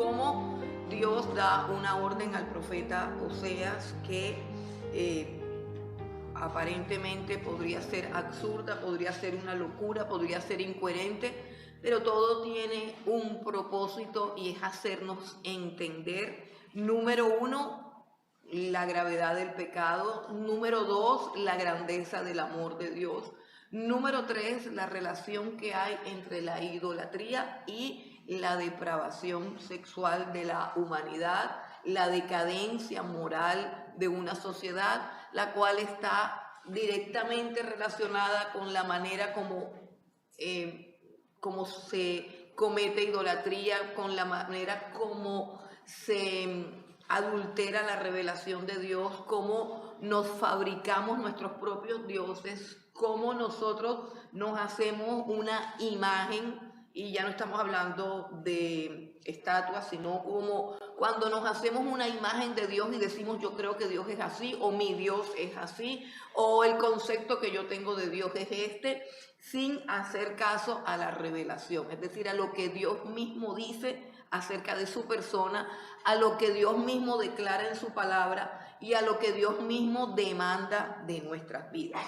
cómo Dios da una orden al profeta Oseas que aparentemente podría ser absurda, podría ser una locura, podría ser incoherente, pero todo tiene un propósito y es hacernos entender, número uno, la gravedad del pecado, número dos, la grandeza del amor de Dios, número tres, la relación que hay entre la idolatría y la depravación sexual de la humanidad, la decadencia moral de una sociedad, la cual está directamente relacionada con la manera como se comete idolatría, con la manera como se adultera la revelación de Dios, cómo nos fabricamos nuestros propios dioses, cómo nosotros nos hacemos una imagen, y ya no estamos hablando de estatuas, sino como cuando nos hacemos una imagen de Dios y decimos yo creo que Dios es así, o mi Dios es así, o el concepto que yo tengo de Dios es este, sin hacer caso a la revelación, es decir, a lo que Dios mismo dice acerca de su persona, a lo que Dios mismo declara en su palabra y a lo que Dios mismo demanda de nuestras vidas.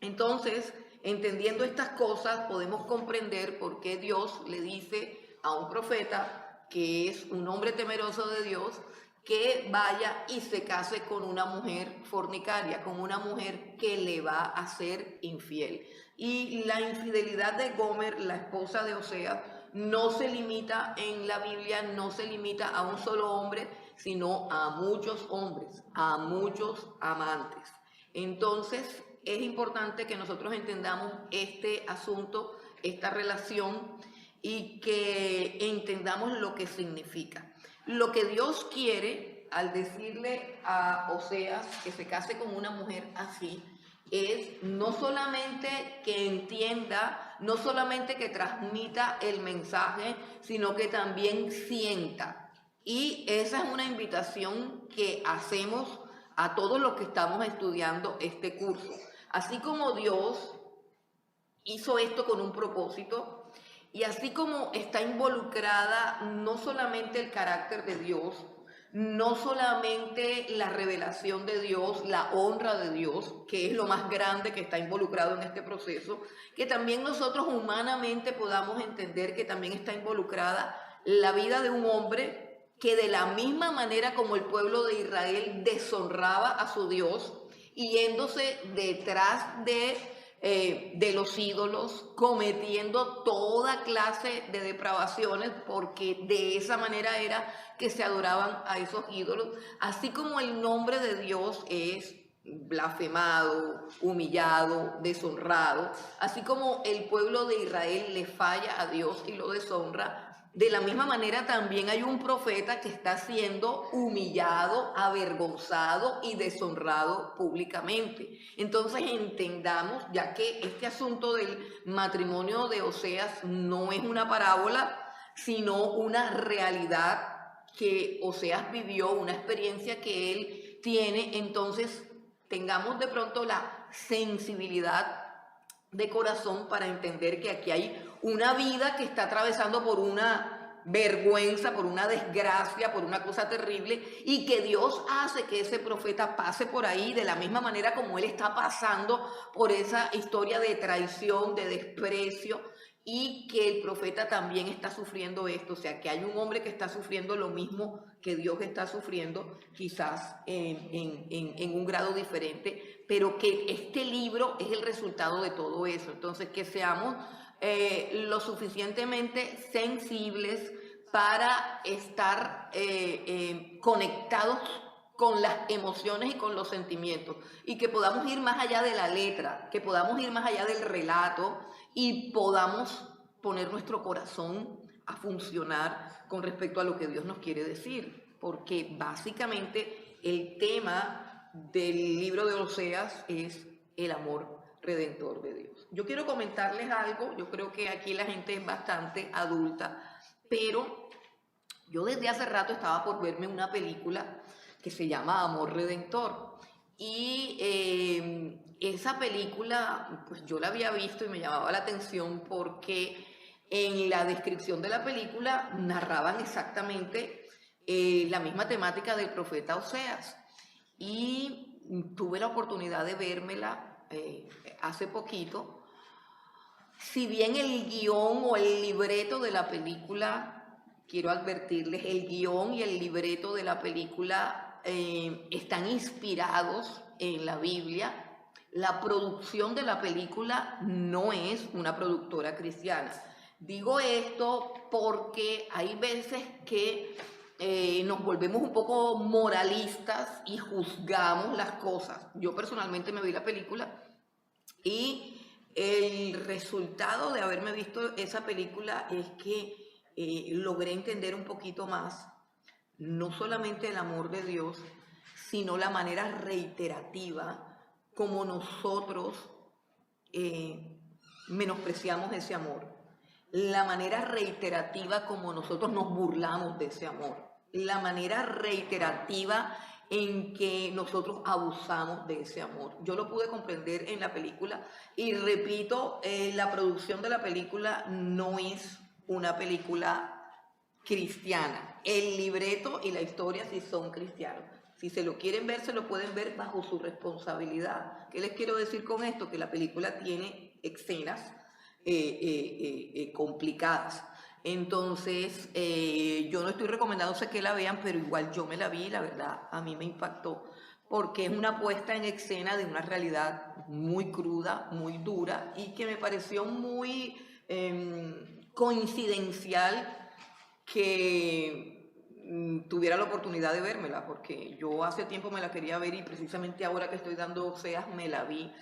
Entonces, entendiendo estas cosas, podemos comprender por qué Dios le dice a un profeta, que es un hombre temeroso de Dios, que vaya y se case con una mujer fornicaria, con una mujer que le va a ser infiel. Y la infidelidad de Gomer, la esposa de Oseas, no se limita en la Biblia, no se limita a un solo hombre, sino a muchos hombres, a muchos amantes. Entonces, es importante que nosotros entendamos este asunto, esta relación, y que entendamos lo que significa. Lo que Dios quiere al decirle a Oseas que se case con una mujer así, es no solamente que entienda, no solamente que transmita el mensaje, sino que también sienta. Y esa es una invitación que hacemos a todos los que estamos estudiando este curso. Así como Dios hizo esto con un propósito, y así como está involucrada no solamente el carácter de Dios, no solamente la revelación de Dios, la honra de Dios, que es lo más grande que está involucrado en este proceso, que también nosotros humanamente podamos entender que también está involucrada la vida de un hombre que de la misma manera como el pueblo de Israel deshonraba a su Dios, yéndose detrás de los ídolos, cometiendo toda clase de depravaciones, porque de esa manera era que se adoraban a esos ídolos, así como el nombre de Dios es blasfemado, humillado, deshonrado, así como el pueblo de Israel le falla a Dios y lo deshonra. De la misma manera también hay un profeta que está siendo humillado, avergonzado y deshonrado públicamente. Entonces entendamos, ya que este asunto del matrimonio de Oseas no es una parábola, sino una realidad que Oseas vivió, una experiencia que él tiene, entonces tengamos de pronto la sensibilidad de corazón para entender que aquí hay una vida que está atravesando por una vergüenza, por una desgracia, por una cosa terrible, y que Dios hace que ese profeta pase por ahí de la misma manera como él está pasando por esa historia de traición, de desprecio, y que el profeta también está sufriendo esto, o sea, que hay un hombre que está sufriendo lo mismo que Dios está sufriendo, quizás en un grado diferente, pero que este libro es el resultado de todo eso. Entonces, que seamos lo suficientemente sensibles para estar conectados con las emociones y con los sentimientos, y que podamos ir más allá de la letra, que podamos ir más allá del relato y podamos poner nuestro corazón a funcionar con respecto a lo que Dios nos quiere decir, porque básicamente el tema del libro de Oseas es el amor redentor de Dios. Yo quiero comentarles algo, yo creo que aquí la gente es bastante adulta, pero yo desde hace rato estaba por verme una película que se llama Amor Redentor, y esa película pues yo la había visto y me llamaba la atención porque en la descripción de la película narraban exactamente la misma temática del profeta Oseas. Y tuve la oportunidad de vérmela hace poquito. Si bien el guión o el libreto de la película, quiero advertirles, el guión y el libreto de la película están inspirados en la Biblia, la producción de la película no es una productora cristiana. Digo esto porque hay veces que nos volvemos un poco moralistas y juzgamos las cosas. Yo personalmente me vi la película y el resultado de haberme visto esa película es que logré entender un poquito más, no solamente el amor de Dios, sino la manera reiterativa como nosotros menospreciamos ese amor, la manera reiterativa como nosotros nos burlamos de ese amor, la manera reiterativa en que nosotros abusamos de ese amor. Yo lo pude comprender en la película y repito, la producción de la película no es una película cristiana. El libreto y la historia sí son cristianos. Si se lo quieren ver, se lo pueden ver bajo su responsabilidad. ¿Qué les quiero decir con esto? Que la película tiene escenas complicadas. Entonces, yo no estoy recomendándose que la vean, pero igual yo me la vi y la verdad a mí me impactó, porque es una puesta en escena de una realidad muy cruda, muy dura, y que me pareció muy coincidencial que tuviera la oportunidad de vérmela, porque yo hace tiempo me la quería ver y precisamente ahora que estoy dando Oseas me la vi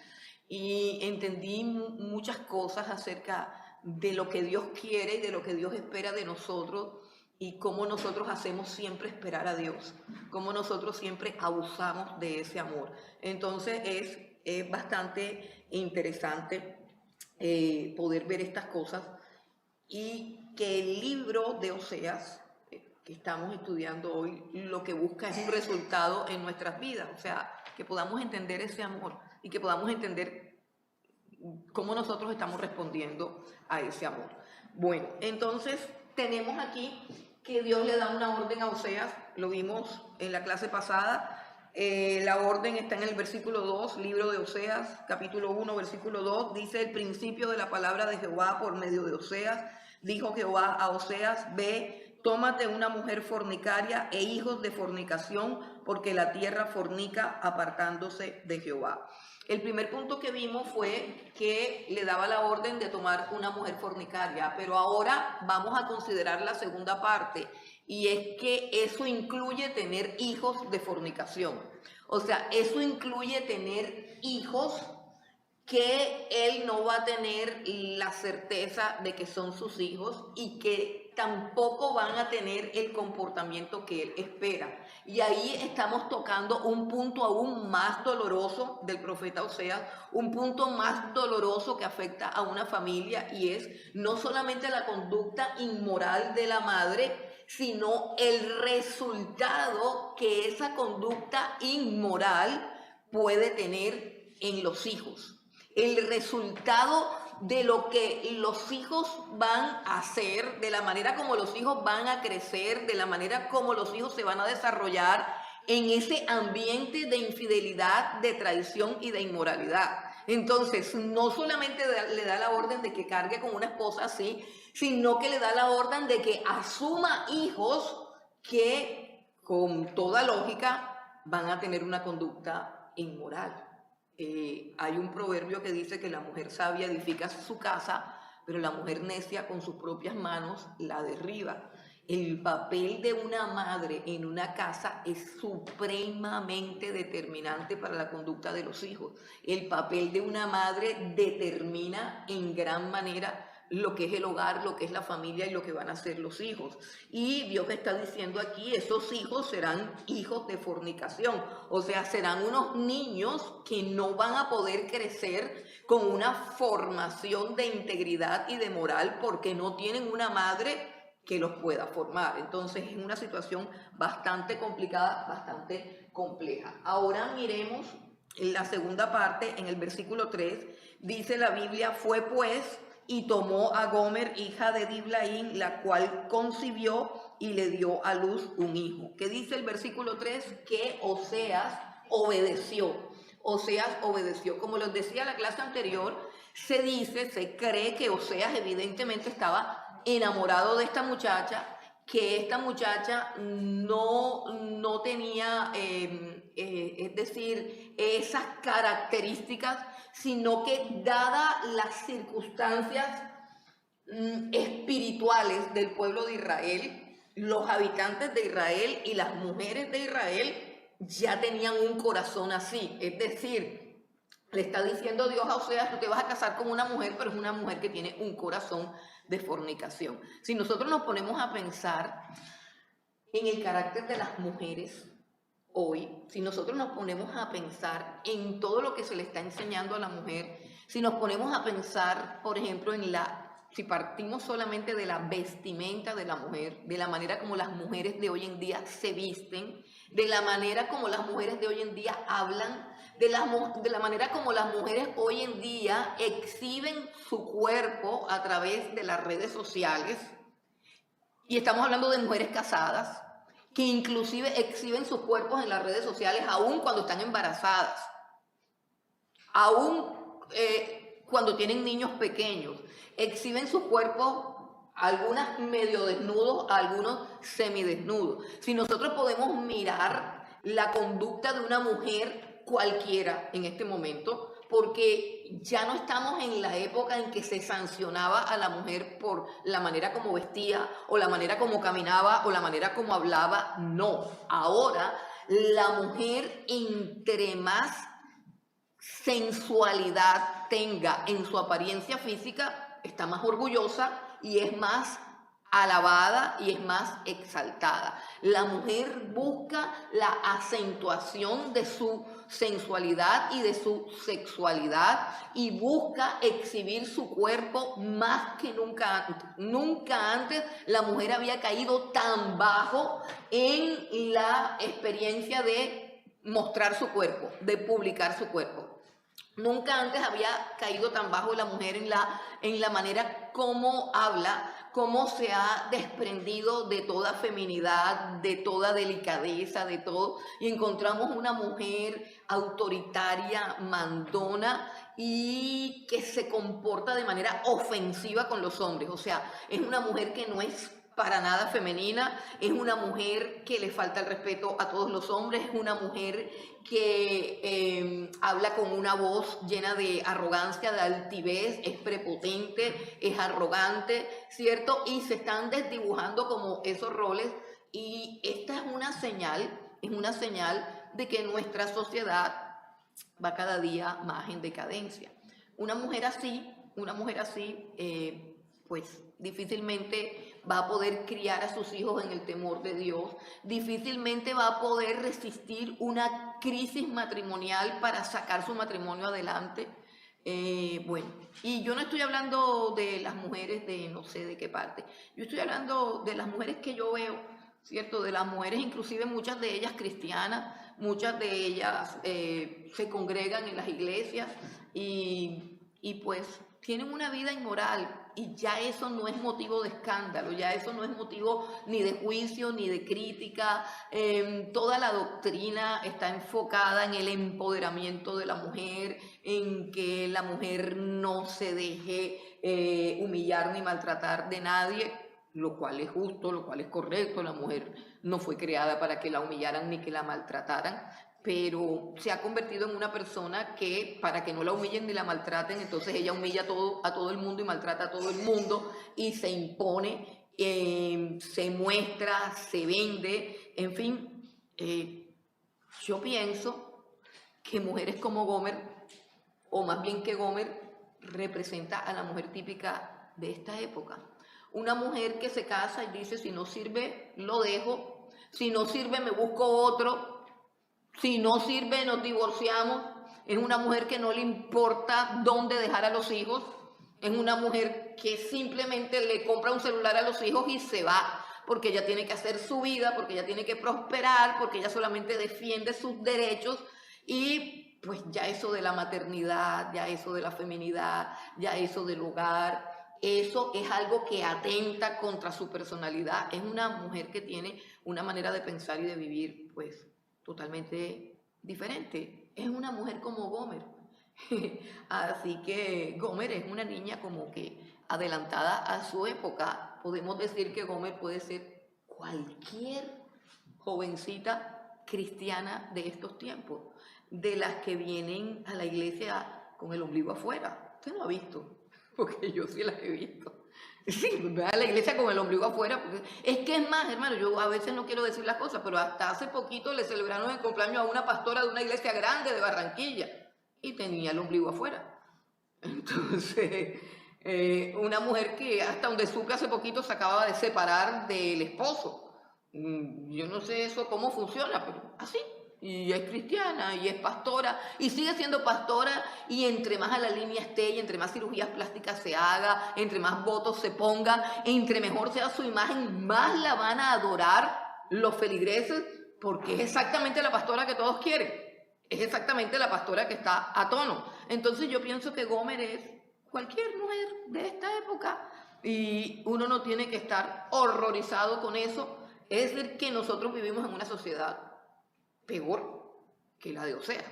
y entendí muchas cosas acerca de lo que Dios quiere y de lo que Dios espera de nosotros y cómo nosotros hacemos siempre esperar a Dios, cómo nosotros siempre abusamos de ese amor. Entonces es bastante interesante poder ver estas cosas y que el libro de Oseas que estamos estudiando hoy lo que busca es un resultado en nuestras vidas, o sea, que podamos entender ese amor y que podamos entender cómo nosotros estamos respondiendo a ese amor. Bueno, entonces tenemos aquí que Dios le da una orden a Oseas, lo vimos en la clase pasada, la orden está en el versículo 2, libro de Oseas, capítulo 1, versículo 2, dice el principio de la palabra de Jehová por medio de Oseas, dijo Jehová a Oseas, ve, tómate una mujer fornicaria e hijos de fornicación, porque la tierra fornica apartándose de Jehová. El primer punto que vimos fue que le daba la orden de tomar una mujer fornicaria, pero ahora vamos a considerar la segunda parte, y es que eso incluye tener hijos de fornicación. O sea, eso incluye tener hijos que él no va a tener la certeza de que son sus hijos y que tampoco van a tener el comportamiento que él espera. Y ahí estamos tocando un punto aún más doloroso del profeta Oseas, un punto más doloroso que afecta a una familia, y es no solamente la conducta inmoral de la madre, sino el resultado que esa conducta inmoral puede tener en los hijos. El resultado de lo que los hijos van a hacer, de la manera como los hijos van a crecer, de la manera como los hijos se van a desarrollar en ese ambiente de infidelidad, de traición y de inmoralidad. Entonces, no solamente le da la orden de que cargue con una esposa así, sino que le da la orden de que asuma hijos que, con toda lógica, van a tener una conducta inmoral. Hay un proverbio que dice que la mujer sabia edifica su casa, pero la mujer necia con sus propias manos la derriba. El papel de una madre en una casa es supremamente determinante para la conducta de los hijos. El papel de una madre determina en gran manera lo que es el hogar, lo que es la familia y lo que van a ser los hijos. Y Dios está diciendo aquí, esos hijos serán hijos de fornicación, o sea, serán unos niños que no van a poder crecer con una formación de integridad y de moral porque no tienen una madre que los pueda formar. Entonces es una situación bastante complicada, bastante compleja. Ahora miremos en la segunda parte, en el versículo 3, dice la Biblia, fue pues y tomó a Gomer, hija de Diblaim, la cual concibió y le dio a luz un hijo. ¿Qué dice el versículo 3? Que Oseas obedeció. Oseas obedeció. Como les decía en la clase anterior, se cree que Oseas evidentemente estaba enamorado de esta muchacha, que esta muchacha no tenía, es decir, esas características, sino que dadas las circunstancias espirituales del pueblo de Israel, los habitantes de Israel y las mujeres de Israel ya tenían un corazón así, es decir, le está diciendo Dios a Oseas, tú te vas a casar con una mujer, pero es una mujer que tiene un corazón de fornicación. Si nosotros nos ponemos a pensar en el carácter de las mujeres hoy, si nosotros nos ponemos a pensar en todo lo que se le está enseñando a la mujer, si nos ponemos a pensar, por ejemplo, si partimos solamente de la vestimenta de la mujer, de la manera como las mujeres de hoy en día se visten, de la manera como las mujeres de hoy en día hablan, de la manera como las mujeres hoy en día exhiben su cuerpo a través de las redes sociales, y estamos hablando de mujeres casadas, que inclusive exhiben sus cuerpos en las redes sociales aún cuando están embarazadas, aún cuando tienen niños pequeños, exhiben sus cuerpos, algunas medio desnudos, algunos semidesnudos. Si nosotros podemos mirar la conducta de una mujer cualquiera en este momento, porque ya no estamos en la época en que se sancionaba a la mujer por la manera como vestía, o la manera como caminaba, o la manera como hablaba. No, ahora la mujer, entre más sensualidad tenga en su apariencia física, está más orgullosa y es más alabada y es más exaltada. La mujer busca la acentuación de su sensualidad y de su sexualidad y busca exhibir su cuerpo más que nunca antes. Nunca antes la mujer había caído tan bajo en la experiencia de mostrar su cuerpo, de publicar su cuerpo. Nunca antes había caído tan bajo la mujer en la manera como habla, cómo se ha desprendido de toda feminidad, de toda delicadeza, de todo, y encontramos una mujer autoritaria, mandona y que se comporta de manera ofensiva con los hombres. O sea, es una mujer que no es para nada femenina, es una mujer que le falta el respeto a todos los hombres, es una mujer que habla con una voz llena de arrogancia, de altivez, es prepotente, es arrogante, ¿cierto? Y se están desdibujando como esos roles, y esta es una señal de que nuestra sociedad va cada día más en decadencia. Una mujer así, pues difícilmente va a poder criar a sus hijos en el temor de Dios, difícilmente va a poder resistir una crisis matrimonial para sacar su matrimonio adelante. Bueno, y yo no estoy hablando de las mujeres de no sé de qué parte, yo estoy hablando de las mujeres que yo veo, ¿cierto? De las mujeres, inclusive muchas de ellas cristianas, muchas de ellas se congregan en las iglesias y pues tienen una vida inmoral, y ya eso no es motivo de escándalo, ya eso no es motivo ni de juicio ni de crítica. Toda la doctrina está enfocada en el empoderamiento de la mujer, en que la mujer no se deje humillar ni maltratar de nadie, lo cual es justo, lo cual es correcto. La mujer no fue creada para que la humillaran ni que la maltrataran, pero se ha convertido en una persona que, para que no la humillen ni la maltraten, entonces ella humilla a todo el mundo y maltrata a todo el mundo y se impone, se muestra, se vende, en fin. Yo pienso que mujeres como Gomer, o más bien que Gomer, representa a la mujer típica de esta época. Una mujer que se casa y dice, si no sirve, lo dejo, si no sirve, me busco otro. Si no sirve, nos divorciamos. Es una mujer que no le importa dónde dejar a los hijos. Es una mujer que simplemente le compra un celular a los hijos y se va, porque ella tiene que hacer su vida, porque ella tiene que prosperar, porque ella solamente defiende sus derechos. Y pues ya eso de la maternidad, ya eso de la feminidad, ya eso del hogar, eso es algo que atenta contra su personalidad. Es una mujer que tiene una manera de pensar y de vivir, pues, totalmente diferente. Es una mujer como Gomer. Así que Gomer es una niña como que adelantada a su época. Podemos decir que Gomer puede ser cualquier jovencita cristiana de estos tiempos, de las que vienen a la iglesia con el ombligo afuera. Usted no ha visto, porque yo sí las he visto. Sí, va a la iglesia con el ombligo afuera. Es que es más, hermano, yo a veces no quiero decir las cosas, pero hasta hace poquito le celebraron el cumpleaños a una pastora de una iglesia grande de Barranquilla y tenía el ombligo afuera. Entonces, una mujer que hasta donde supe hace poquito se acababa de separar del esposo. Yo no sé eso cómo funciona, pero así. Y es cristiana, y es pastora, y sigue siendo pastora, y entre más a la línea esté, y entre más cirugías plásticas se haga, entre más votos se pongan, entre mejor sea su imagen, más la van a adorar los feligreses, porque es exactamente la pastora que todos quieren. Es exactamente la pastora que está a tono. Entonces yo pienso que Gomer es cualquier mujer de esta época, y uno no tiene que estar horrorizado con eso. Es decir, que nosotros vivimos en una sociedad peor que la de Oseas,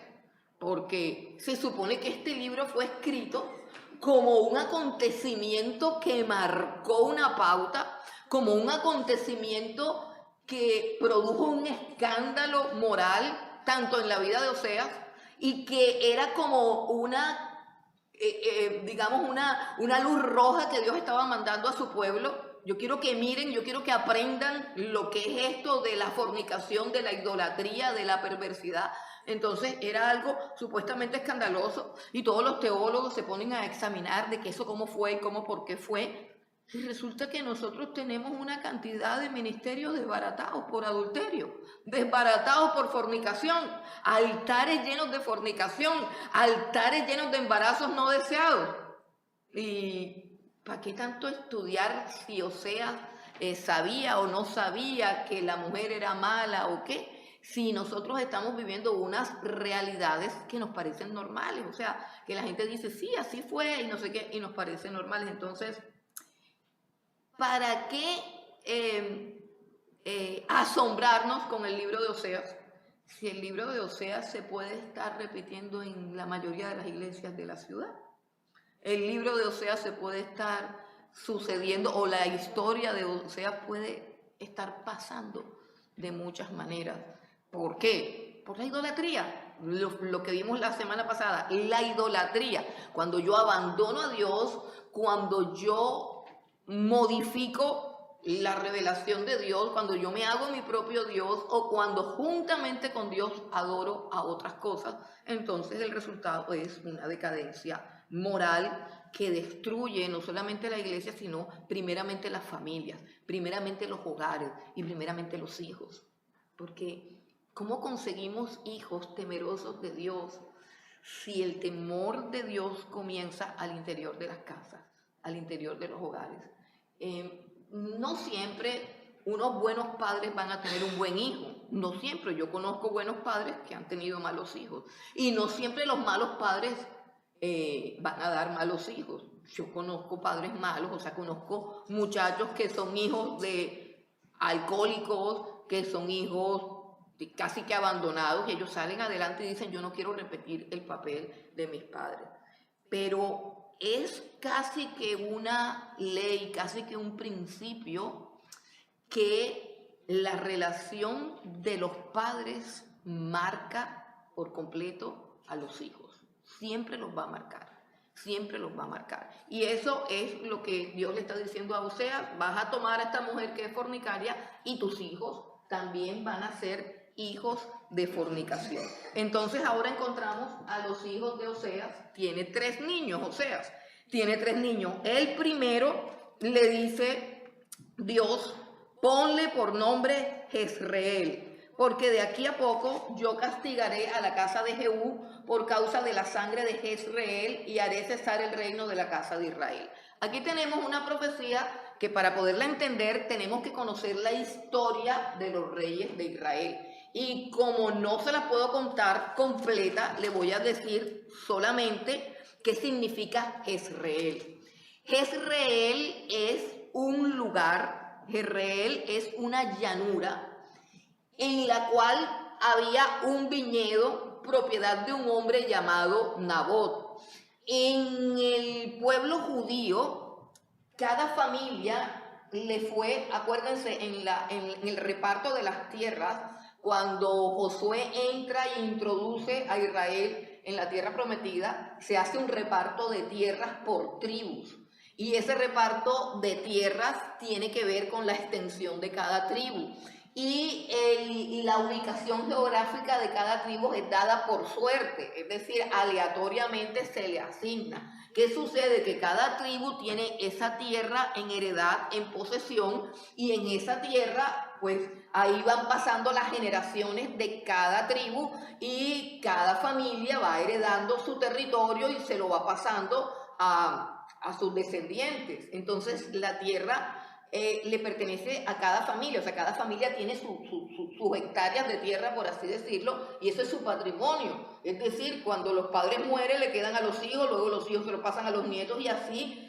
porque se supone que este libro fue escrito como un acontecimiento que marcó una pauta, como un acontecimiento que produjo un escándalo moral tanto en la vida de Oseas, y que era como digamos una luz roja que Dios estaba mandando a su pueblo. Yo quiero que miren, yo quiero que aprendan lo que es esto de la fornicación, de la idolatría, de la perversidad. Entonces era algo supuestamente escandaloso, y todos los teólogos se ponen a examinar de que eso cómo fue y cómo por qué fue. Y resulta que nosotros tenemos una cantidad de ministerios desbaratados por adulterio, desbaratados por fornicación, altares llenos de fornicación, altares llenos de embarazos no deseados. Y ¿para qué tanto estudiar si Oseas sabía o no sabía que la mujer era mala o qué? Si nosotros estamos viviendo unas realidades que nos parecen normales, o sea, que la gente dice, sí, así fue y no sé qué, y nos parecen normales. Entonces, ¿para qué asombrarnos con el libro de Oseas? Si el libro de Oseas se puede estar repitiendo en la mayoría de las iglesias de la ciudad. El libro de Oseas se puede estar sucediendo, o la historia de Oseas puede estar pasando de muchas maneras. ¿Por qué? Por la idolatría. Lo que vimos la semana pasada, la idolatría. Cuando yo abandono a Dios, cuando yo modifico la revelación de Dios, cuando yo me hago mi propio Dios, o cuando juntamente con Dios adoro a otras cosas, entonces el resultado es una decadencia moral que destruye no solamente la iglesia, sino primeramente las familias, primeramente los hogares y primeramente los hijos. Porque ¿cómo conseguimos hijos temerosos de Dios si el temor de Dios comienza al interior de las casas, al interior de los hogares? No siempre unos buenos padres van a tener un buen hijo. No siempre. Yo conozco buenos padres que han tenido malos hijos. Y no siempre los malos padres van a dar malos hijos. Yo conozco padres malos, o sea, conozco muchachos que son hijos de alcohólicos, que son hijos casi que abandonados, y ellos salen adelante y dicen, yo no quiero repetir el papel de mis padres. Pero es casi que una ley, casi que un principio, que la relación de los padres marca por completo a los hijos. Siempre los va a marcar, siempre los va a marcar. Y eso es lo que Dios le está diciendo a Oseas: vas a tomar a esta mujer que es fornicaria, y tus hijos también van a ser hijos de fornicación. Entonces ahora encontramos a los hijos de Oseas. Tiene 3 niños, Oseas. Tiene 3 niños. El primero le dice Dios, ponle por nombre Jezreel, porque de aquí a poco yo castigaré a la casa de Jehú por causa de la sangre de Jezreel, y haré cesar el reino de la casa de Israel. Aquí tenemos una profecía que, para poderla entender, tenemos que conocer la historia de los reyes de Israel. Y como no se la puedo contar completa, le voy a decir solamente qué significa Jezreel. Jezreel es un lugar, Jezreel es una llanura en la cual había un viñedo, propiedad de un hombre llamado Nabot. En el pueblo judío, cada familia le fue, acuérdense, en el reparto de las tierras, cuando Josué entra e introduce a Israel en la tierra prometida, se hace un reparto de tierras por tribus. Y ese reparto de tierras tiene que ver con la extensión de cada tribu. Y la ubicación geográfica de cada tribu es dada por suerte, es decir, aleatoriamente se le asigna. ¿Qué sucede? Que cada tribu tiene esa tierra en heredad, en posesión, y en esa tierra, pues ahí van pasando las generaciones de cada tribu y cada familia va heredando su territorio y se lo va pasando a sus descendientes. Entonces la tierra le pertenece a cada familia, o sea, cada familia tiene sus hectáreas de tierra, por así decirlo, y eso es su patrimonio. Es decir, cuando los padres mueren, le quedan a los hijos, luego los hijos se lo pasan a los nietos y así,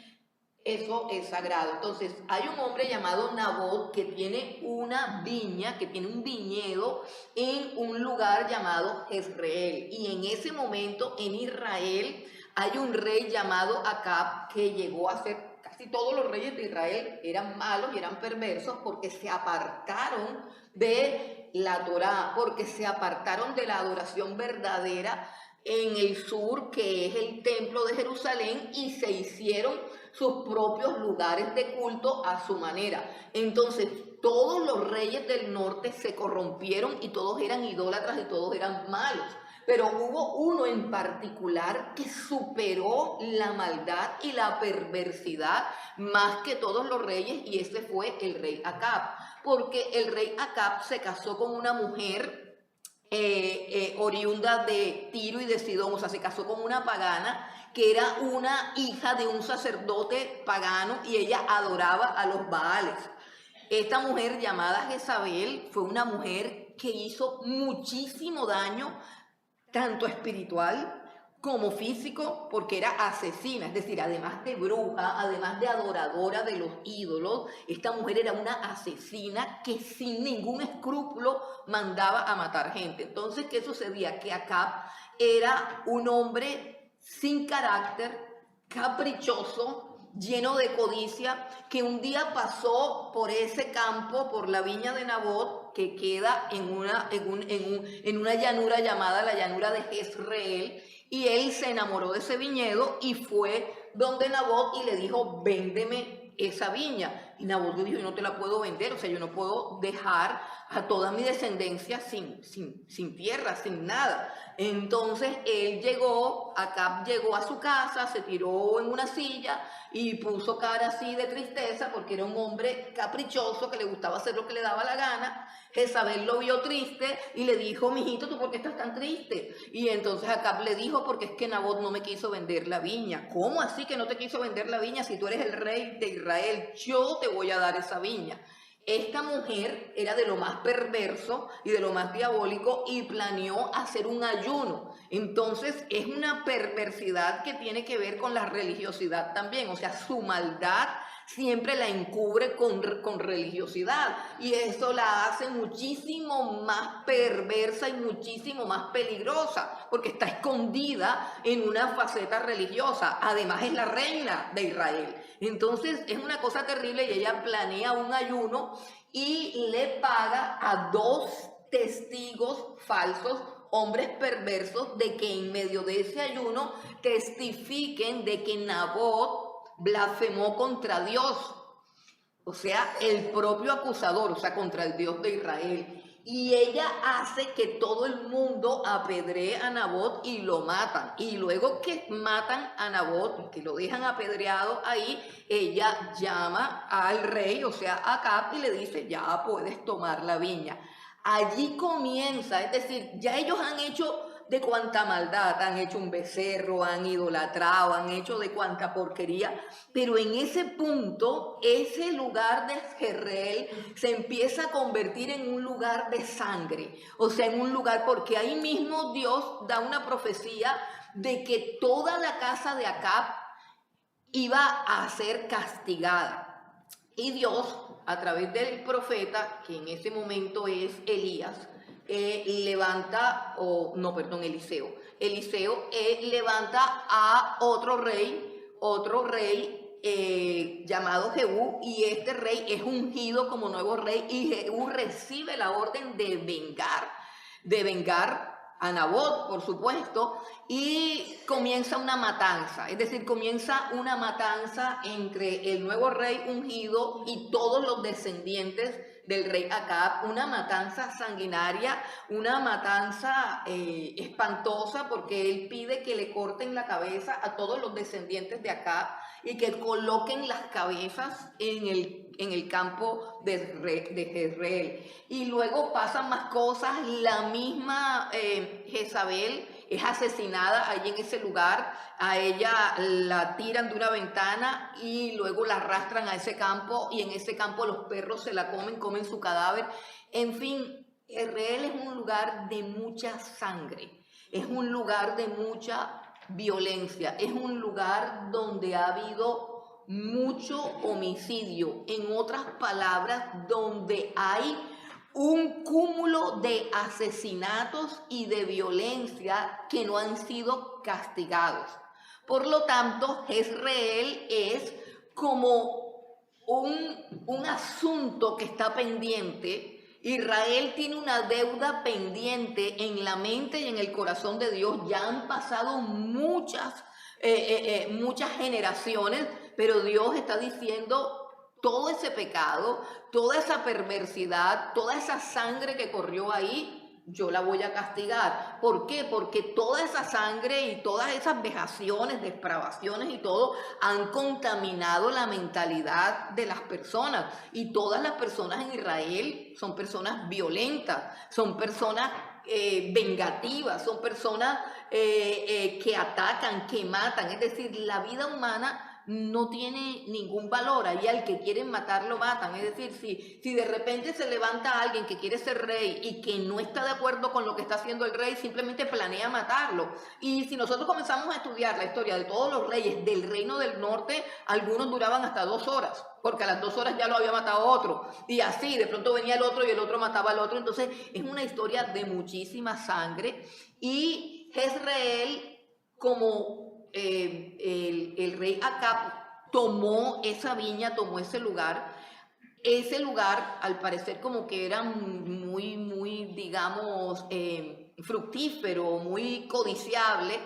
eso es sagrado. Entonces, hay un hombre llamado Nabot que tiene una viña, que tiene un viñedo en un lugar llamado Jezreel. Y en ese momento, en Israel, hay un rey llamado Acab que llegó a ser, casi todos los reyes de Israel eran malos y eran perversos porque se apartaron de la Torá, porque se apartaron de la adoración verdadera en el sur, que es el templo de Jerusalén, y se hicieron sus propios lugares de culto a su manera. Entonces, todos los reyes del norte se corrompieron y todos eran idólatras y todos eran malos. Pero hubo uno en particular que superó la maldad y la perversidad más que todos los reyes, y ese fue el rey Acab. Porque el rey Acab se casó con una mujer oriunda de Tiro y de Sidón, o sea, se casó con una pagana que era una hija de un sacerdote pagano y ella adoraba a los Baales. Esta mujer llamada Jezabel fue una mujer que hizo muchísimo daño, tanto espiritual como físico, porque era asesina, es decir, además de bruja, además de adoradora de los ídolos, esta mujer era una asesina que sin ningún escrúpulo mandaba a matar gente. Entonces, ¿qué sucedía? Que Acab era un hombre sin carácter, caprichoso, lleno de codicia, que un día pasó por ese campo, por la viña de Nabot, que queda en una llanura llamada la llanura de Jezreel, y él se enamoró de ese viñedo y fue donde Nabot y le dijo: véndeme esa viña. Y Nabot le dijo: yo no te la puedo vender, o sea, yo no puedo dejar a toda mi descendencia sin tierra, sin nada. Entonces Acab llegó a su casa, se tiró en una silla y puso cara así de tristeza porque era un hombre caprichoso que le gustaba hacer lo que le daba la gana. Jezabel lo vio triste y le dijo: mijito, ¿tú por qué estás tan triste? Y entonces Acab le dijo: porque es que Nabot no me quiso vender la viña. ¿Cómo así que no te quiso vender la viña si tú eres el rey de Israel? Yo te voy a dar esa viña. Esta mujer era de lo más perverso y de lo más diabólico y planeó hacer un ayuno. Entonces es una perversidad que tiene que ver con la religiosidad también. O sea, su maldad siempre la encubre con religiosidad, y eso la hace muchísimo más perversa y muchísimo más peligrosa, porque está escondida en una faceta religiosa. Además es la reina de Israel. Entonces es una cosa terrible, y ella planea un ayuno y le paga a 2 testigos falsos, hombres perversos, de que en medio de ese ayuno testifiquen de que Nabot blasfemó contra Dios, o sea, el propio acusador, o sea, contra el Dios de Israel. Y ella hace que todo el mundo apedree a Nabot y lo matan. Y luego que matan a Nabot, que lo dejan apedreado ahí, ella llama al rey, o sea, a Acab, y le dice: ya puedes tomar la viña. Allí comienza, es decir, ya ellos han hecho de cuanta maldad, han hecho un becerro, han idolatrado, han hecho de cuanta porquería, pero en ese punto, ese lugar de Jezreel se empieza a convertir en un lugar de sangre, o sea, en un lugar, porque ahí mismo Dios da una profecía de que toda la casa de Acab iba a ser castigada. Y Dios, a través del profeta, que en ese momento es Elías, Eliseo. Eliseo levanta a otro rey llamado Jehú, y este rey es ungido como nuevo rey, y Jehú recibe la orden de vengar a Nabot, por supuesto, y comienza una matanza, es decir, comienza una matanza entre el nuevo rey ungido y todos los descendientes del rey Acab, una matanza sanguinaria, una matanza espantosa, porque él pide que le corten la cabeza a todos los descendientes de Acab y que coloquen las cabezas en el campo de Jezreel. Y luego pasan más cosas, la misma Jezabel es asesinada allí en ese lugar, a ella la tiran de una ventana y luego la arrastran a ese campo, y en ese campo los perros se la comen su cadáver. En fin, Jezreel es un lugar de mucha sangre, es un lugar de mucha violencia, es un lugar donde ha habido mucho homicidio, en otras palabras, donde hay un cúmulo de asesinatos y de violencia que no han sido castigados. Por lo tanto, Jezreel es como un asunto que está pendiente. Israel tiene una deuda pendiente en la mente y en el corazón de Dios. Ya han pasado muchas generaciones, pero Dios está diciendo: todo ese pecado, toda esa perversidad, toda esa sangre que corrió ahí, yo la voy a castigar. ¿Por qué? Porque toda esa sangre y todas esas vejaciones, depravaciones y todo han contaminado la mentalidad de las personas. Y todas las personas en Israel son personas violentas, son personas vengativas, son personas que atacan, que matan. Es decir, la vida humana no tiene ningún valor. Ahí al que quieren matar lo matan. Es decir, si de repente se levanta alguien que quiere ser rey y que no está de acuerdo con lo que está haciendo el rey, simplemente planea matarlo. Y si nosotros comenzamos a estudiar la historia de todos los reyes del reino del norte, algunos duraban hasta 2 horas, porque a las 2 horas ya lo había matado otro, y así de pronto venía el otro y el otro mataba al otro. Entonces es una historia de muchísima sangre. Y Jezreel, como el rey Acab tomó esa viña, tomó ese lugar, al parecer como que era muy, digamos, fructífero, muy codiciable.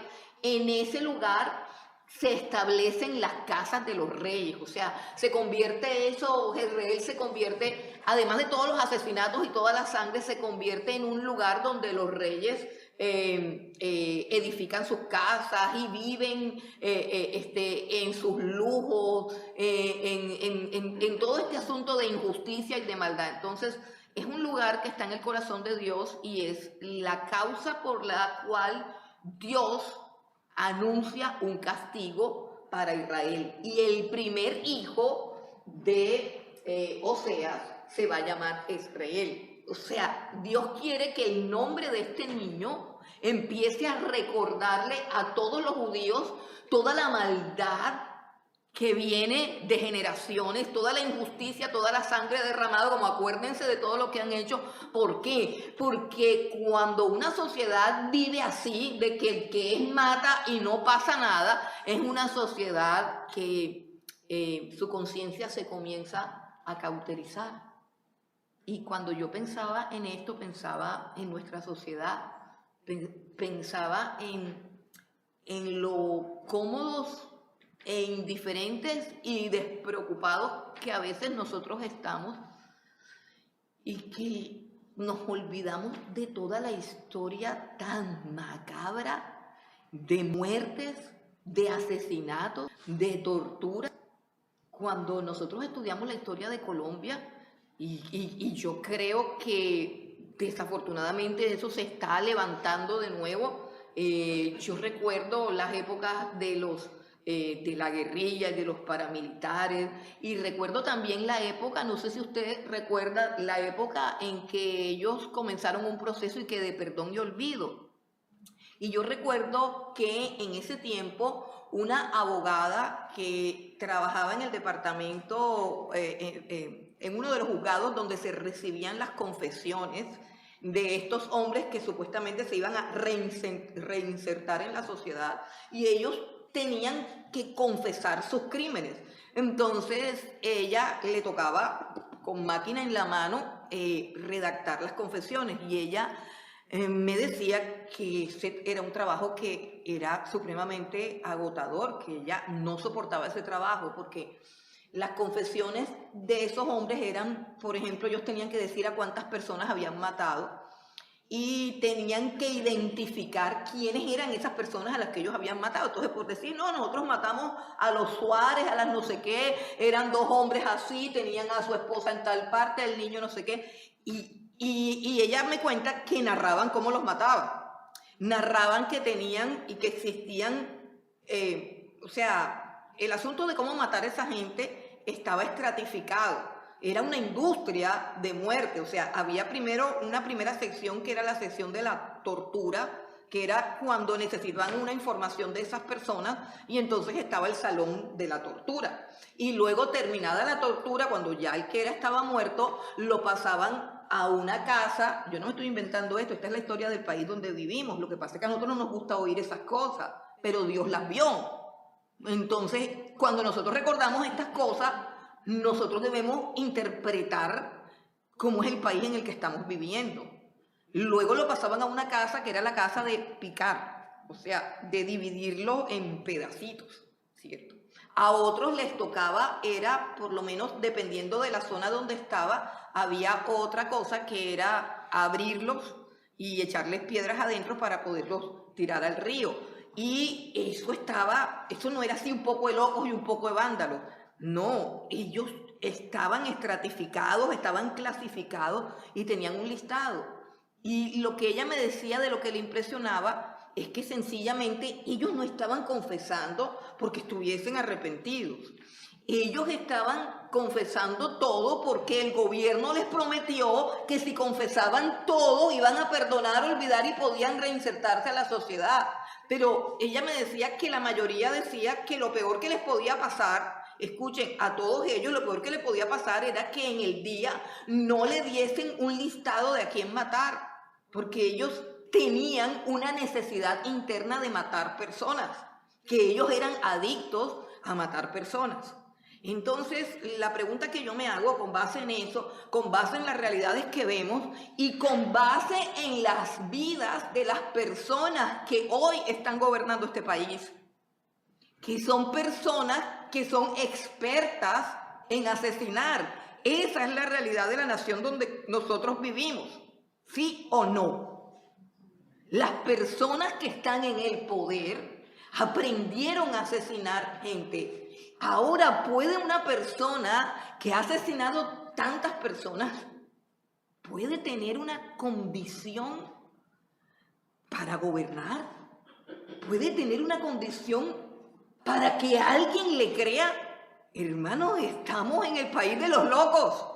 En ese lugar se establecen las casas de los reyes, o sea, se convierte eso, Jezreel se convierte, además de todos los asesinatos y toda la sangre, se convierte en un lugar donde los reyes edifican sus casas y viven en sus lujos, en todo este asunto de injusticia y de maldad. Entonces, es un lugar que está en el corazón de Dios, y es la causa por la cual Dios anuncia un castigo para Israel. Y el primer hijo de Oseas se va a llamar Jezreel. O sea, Dios quiere que el nombre de este niño empiece a recordarle a todos los judíos toda la maldad que viene de generaciones, toda la injusticia, toda la sangre derramada, como acuérdense de todo lo que han hecho. ¿Por qué? Porque cuando una sociedad vive así, de que el que es mata y no pasa nada, es una sociedad que su conciencia se comienza a cauterizar. Y cuando yo pensaba en esto, pensaba en nuestra sociedad, pensaba en lo cómodos e indiferentes y despreocupados que a veces nosotros estamos, y que nos olvidamos de toda la historia tan macabra de muertes, de asesinatos, de torturas. Cuando nosotros estudiamos la historia de Colombia, y yo creo que desafortunadamente eso se está levantando de nuevo. Yo recuerdo las épocas de la guerrilla y de los paramilitares, y recuerdo también la época, no sé si usted recuerda, la época en que ellos comenzaron un proceso y que de perdón y olvido. Y yo recuerdo que en ese tiempo una abogada que trabajaba en el departamento, en uno de los juzgados donde se recibían las confesiones de estos hombres que supuestamente se iban a reinsertar en la sociedad, y ellos tenían que confesar sus crímenes. Entonces ella le tocaba con máquina en la mano redactar las confesiones, y ella me decía que ese era un trabajo que era supremamente agotador, que ella no soportaba ese trabajo porque las confesiones de esos hombres eran, por ejemplo, ellos tenían que decir a cuántas personas habían matado y tenían que identificar quiénes eran esas personas a las que ellos habían matado. Entonces, por decir, no, nosotros matamos a los Suárez, a las no sé qué, eran 2 hombres así, tenían a su esposa en tal parte, al niño no sé qué, y ella me cuenta que narraban cómo los mataban. Narraban que tenían y que existían, o sea, el asunto de cómo matar a esa gente estaba estratificado. Era una industria de muerte, o sea, había primero una primera sección que era la sección de la tortura, que era cuando necesitaban una información de esas personas, y entonces estaba el salón de la tortura. Y luego, terminada la tortura, cuando ya el que era estaba muerto, lo pasaban a una casa. Yo no me estoy inventando esto, esta es la historia del país donde vivimos. Lo que pasa es que a nosotros no nos gusta oír esas cosas, pero Dios las vio. Entonces, cuando nosotros recordamos estas cosas, nosotros debemos interpretar cómo es el país en el que estamos viviendo. Luego lo pasaban a una casa que era la casa de picar, o sea, de dividirlo en pedacitos, ¿cierto? A otros les tocaba, era por lo menos dependiendo de la zona donde estaba, había otra cosa que era abrirlos y echarles piedras adentro para poderlos tirar al río. Y eso no era así un poco de locos y un poco de vándalos. No, ellos estaban estratificados, estaban clasificados y tenían un listado. Y lo que ella me decía de lo que le impresionaba es que sencillamente ellos no estaban confesando porque estuviesen arrepentidos. Ellos estaban confesando todo porque el gobierno les prometió que si confesaban todo iban a perdonar, olvidar y podían reinsertarse a la sociedad. Pero ella me decía que la mayoría decía que lo peor que les podía pasar, escuchen, a todos ellos lo peor que les podía pasar era que en el día no le diesen un listado de a quién matar, porque ellos tenían una necesidad interna de matar personas, que ellos eran adictos a matar personas. Entonces, la pregunta que yo me hago con base en eso, con base en las realidades que vemos y con base en las vidas de las personas que hoy están gobernando este país, que son personas que son expertas en asesinar. Esa es la realidad de la nación donde nosotros vivimos, ¿sí o no? Las personas que están en el poder aprendieron a asesinar gente. Ahora, ¿puede una persona que ha asesinado tantas personas, puede tener una condición para gobernar? ¿Puede tener una condición para que alguien le crea? Hermanos, estamos en el país de los locos.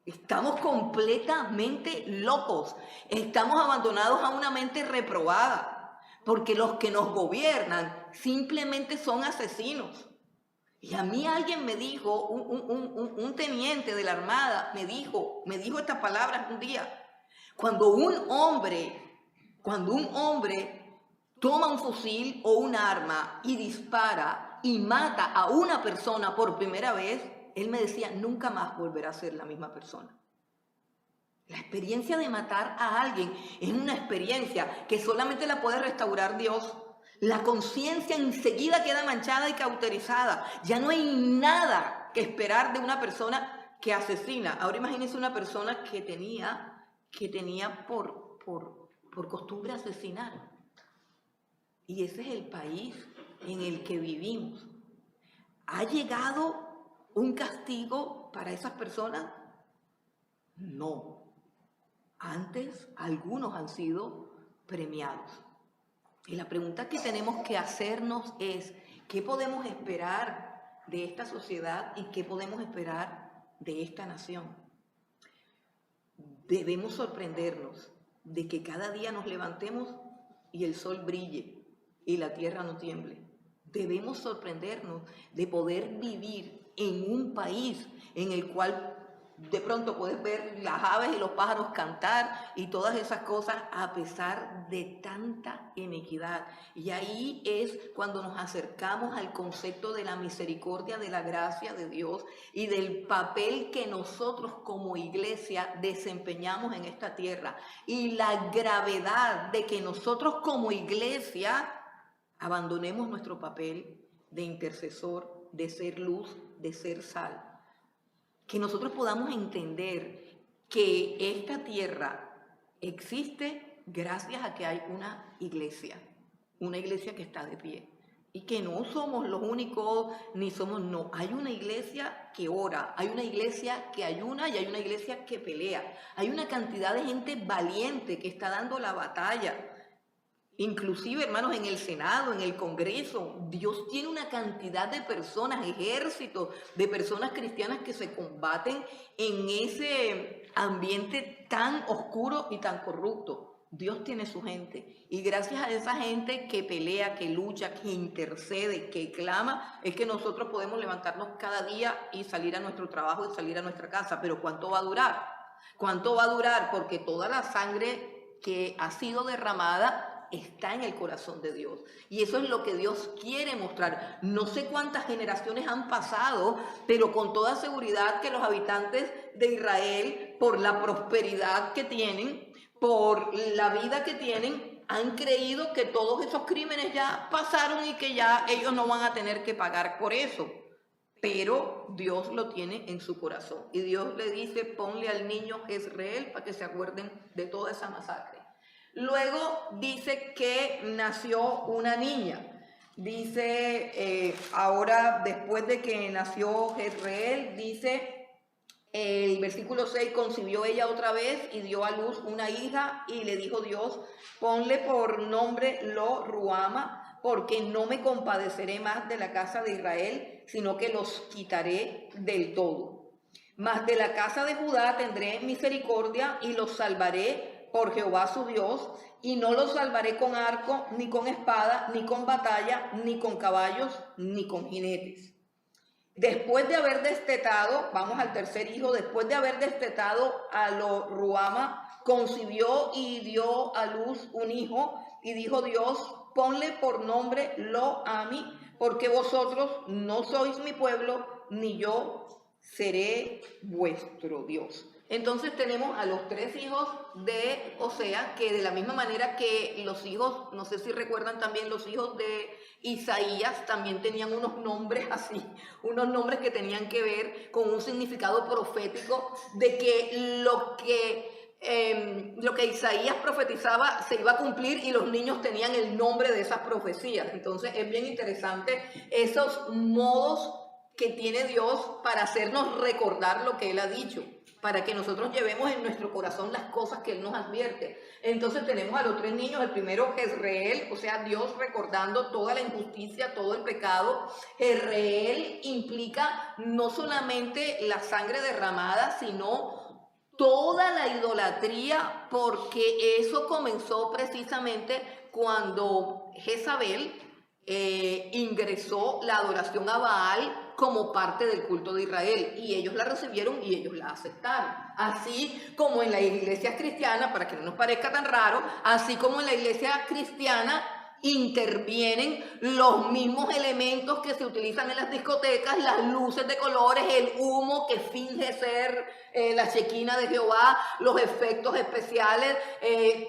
Estamos completamente locos. Estamos abandonados a una mente reprobada, porque los que nos gobiernan simplemente son asesinos. Y a mí alguien me dijo, un teniente de la Armada me dijo estas palabras un día: cuando un hombre toma un fusil o un arma y dispara y mata a una persona por primera vez, él me decía, nunca más volverá a ser la misma persona. La experiencia de matar a alguien es una experiencia que solamente la puede restaurar Dios. La conciencia enseguida queda manchada y cauterizada. Ya no hay nada que esperar de una persona que asesina. Ahora imagínense una persona que tenía por costumbre asesinar. Y ese es el país en el que vivimos. ¿Ha llegado un castigo para esas personas? No. Antes, algunos han sido premiados. Y la pregunta que tenemos que hacernos es, ¿qué podemos esperar de esta sociedad y qué podemos esperar de esta nación? Debemos sorprendernos de que cada día nos levantemos y el sol brille y la tierra no tiemble. Debemos sorprendernos de poder vivir en un país en el cual de pronto puedes ver las aves y los pájaros cantar y todas esas cosas a pesar de tanta inequidad. Y ahí es cuando nos acercamos al concepto de la misericordia, de la gracia de Dios y del papel que nosotros como iglesia desempeñamos en esta tierra. Y la gravedad de que nosotros como iglesia abandonemos nuestro papel de intercesor, de ser luz, de ser sal. Que nosotros podamos entender que esta tierra existe gracias a que hay una iglesia que está de pie. Y que no somos los únicos, ni somos, no. Hay una iglesia que ora, hay una iglesia que ayuna y hay una iglesia que pelea. Hay una cantidad de gente valiente que está dando la batalla. Inclusive, hermanos, en el Senado, en el Congreso, Dios tiene una cantidad de personas, ejércitos de personas cristianas que se combaten en ese ambiente tan oscuro y tan corrupto. Dios tiene su gente y gracias a esa gente que pelea, que lucha, que intercede, que clama, es que nosotros podemos levantarnos cada día y salir a nuestro trabajo y salir a nuestra casa. Pero ¿cuánto va a durar? ¿Cuánto va a durar? Porque toda la sangre que ha sido derramada está en el corazón de Dios. Y eso es lo que Dios quiere mostrar. No sé cuántas generaciones han pasado, pero con toda seguridad que los habitantes de Israel, por la prosperidad que tienen, por la vida que tienen, han creído que todos esos crímenes ya pasaron y que ya ellos no van a tener que pagar por eso. Pero Dios lo tiene en su corazón. Y Dios le dice, ponle al niño Jezreel para que se acuerden de toda esa masacre. Luego dice que nació una niña. Dice, ahora después de que nació Jezreel, dice el versículo 6, concibió ella otra vez y dio a luz una hija y le dijo Dios, ponle por nombre Lo Ruama, porque no me compadeceré más de la casa de Israel, sino que los quitaré del todo. Mas de la casa de Judá tendré misericordia y los salvaré por Jehová su Dios, y no los salvaré con arco, ni con espada, ni con batalla, ni con caballos, ni con jinetes. Después de haber destetado, vamos al tercer hijo, después de haber destetado a Lo Ruama, concibió y dio a luz un hijo, y dijo Dios, ponle por nombre Lo Ami, porque vosotros no sois mi pueblo, ni yo seré vuestro Dios. Entonces tenemos a los tres hijos de Osea, que de la misma manera que los hijos, no sé si recuerdan también los hijos de Isaías, también tenían unos nombres así, unos nombres que tenían que ver con un significado profético de que lo que Isaías profetizaba se iba a cumplir y los niños tenían el nombre de esas profecías. Entonces es bien interesante esos modos que tiene Dios para hacernos recordar lo que Él ha dicho, para que nosotros llevemos en nuestro corazón las cosas que Él nos advierte. Entonces tenemos a los tres niños, el primero Jezreel, o sea, Dios recordando toda la injusticia, todo el pecado. Jezreel implica no solamente la sangre derramada, sino toda la idolatría, porque eso comenzó precisamente cuando Jezabel ingresó la adoración a Baal como parte del culto de Israel, y ellos la recibieron y ellos la aceptaron. Así como en la iglesia cristiana, para que no nos parezca tan raro, así como en la iglesia cristiana intervienen los mismos elementos que se utilizan en las discotecas, las luces de colores, el humo que finge ser la chequina de Jehová, los efectos especiales,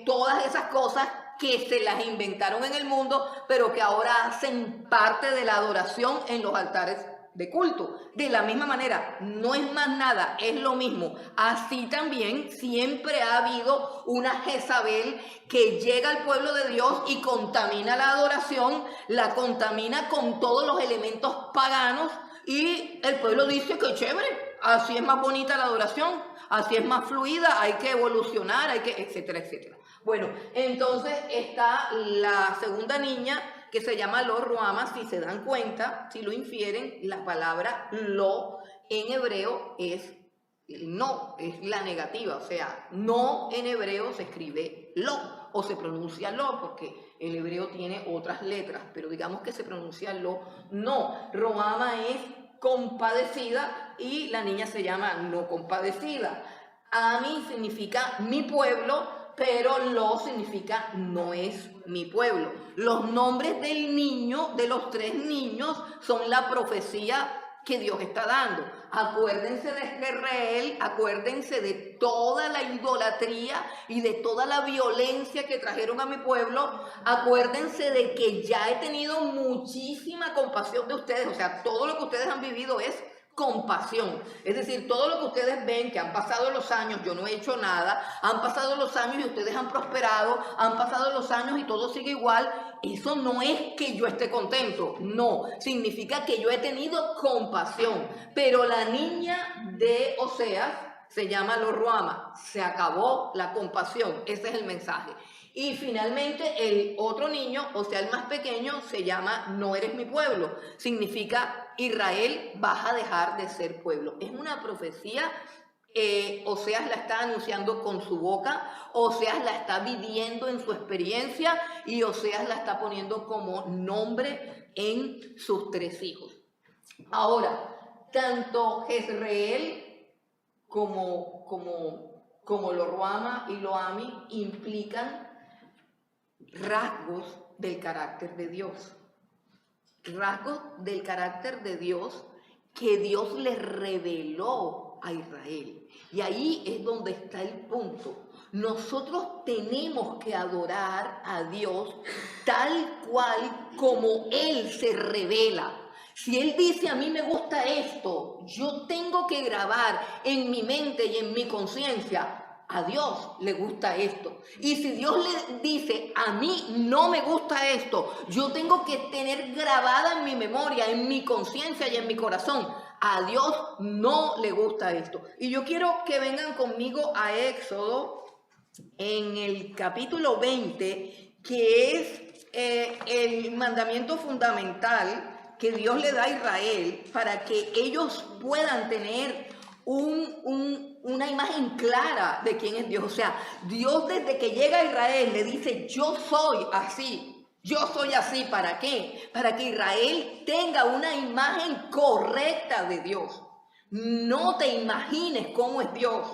todas esas cosas que se las inventaron en el mundo, pero que ahora hacen parte de la adoración en los altares de culto. De la misma manera, no es más nada, es lo mismo. Así también siempre ha habido una Jezabel que llega al pueblo de Dios y contamina la adoración, la contamina con todos los elementos paganos, y el pueblo dice que chévere, así es más bonita la adoración, así es más fluida, hay que evolucionar, hay que, etcétera, etcétera. Bueno, entonces está la segunda niña, que se llama Lo Ruama. Si se dan cuenta, si lo infieren, la palabra lo en hebreo es no, es la negativa, o sea, no en hebreo se escribe lo. o se pronuncia lo, porque el hebreo tiene otras letras, pero digamos que se pronuncia lo. No, Rohama es compadecida y la niña se llama no compadecida. Ami significa mi pueblo, pero lo significa no es mi pueblo. Los nombres del niño, de los 3 niños, son la profecía que Dios está dando. Acuérdense de Jezreel, acuérdense de toda la idolatría y de toda la violencia que trajeron a mi pueblo. Acuérdense de que ya he tenido muchísima compasión de ustedes. O sea, todo lo que ustedes han vivido es compasión. Es decir, todo lo que ustedes ven, que han pasado los años, yo no he hecho nada, han pasado los años y ustedes han prosperado, han pasado los años y todo sigue igual. Eso no es que yo esté contento, no, significa que yo he tenido compasión. Pero la niña de Oseas se llama Lo Ruama, se acabó la compasión, ese es el mensaje. Y finalmente el otro niño, o sea el más pequeño, se llama No eres mi pueblo, significa Israel vas a dejar de ser pueblo. Es una profecía. Oseas la está anunciando con su boca, Oseas la está viviendo en su experiencia y Oseas la está poniendo como nombre en sus 3 hijos. Ahora, tanto Jezreel como Lo Ruama y Lo Ami implican rasgos del carácter de Dios. Rasgos del carácter de Dios que Dios le reveló a Israel. Y ahí es donde está el punto. Nosotros tenemos que adorar a Dios tal cual como Él se revela. Si Él dice a mí me gusta esto, yo tengo que grabar en mi mente y en mi conciencia, a Dios le gusta esto. Y si Dios le dice a mí no me gusta esto, yo tengo que tener grabada en mi memoria, en mi conciencia y en mi corazón, a Dios no le gusta esto. Y yo quiero que vengan conmigo a Éxodo en el capítulo 20, que es el mandamiento fundamental que Dios le da a Israel para que ellos puedan tener una imagen clara de quién es Dios. O sea, Dios desde que llega a Israel le dice, yo soy así. Yo soy así, ¿para qué? Para que Israel tenga una imagen correcta de Dios. No te imagines cómo es Dios.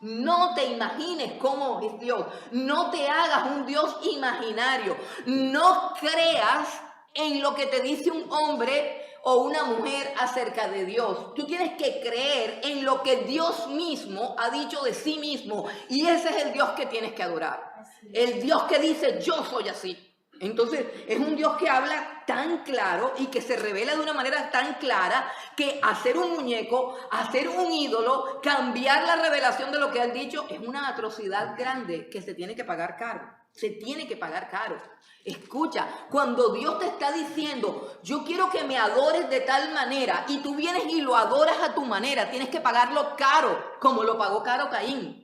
No te imagines cómo es Dios. No te hagas un Dios imaginario. No creas en lo que te dice un hombre o una mujer acerca de Dios. Tú tienes que creer en lo que Dios mismo ha dicho de sí mismo. Y ese es el Dios que tienes que adorar. El Dios que dice, yo soy así. Entonces, es un Dios que habla tan claro y que se revela de una manera tan clara que hacer un muñeco, hacer un ídolo, cambiar la revelación de lo que han dicho es una atrocidad grande que se tiene que pagar caro. Se tiene que pagar caro. Escucha, cuando Dios te está diciendo, yo quiero que me adores de tal manera y tú vienes y lo adoras a tu manera, tienes que pagarlo caro, como lo pagó caro Caín.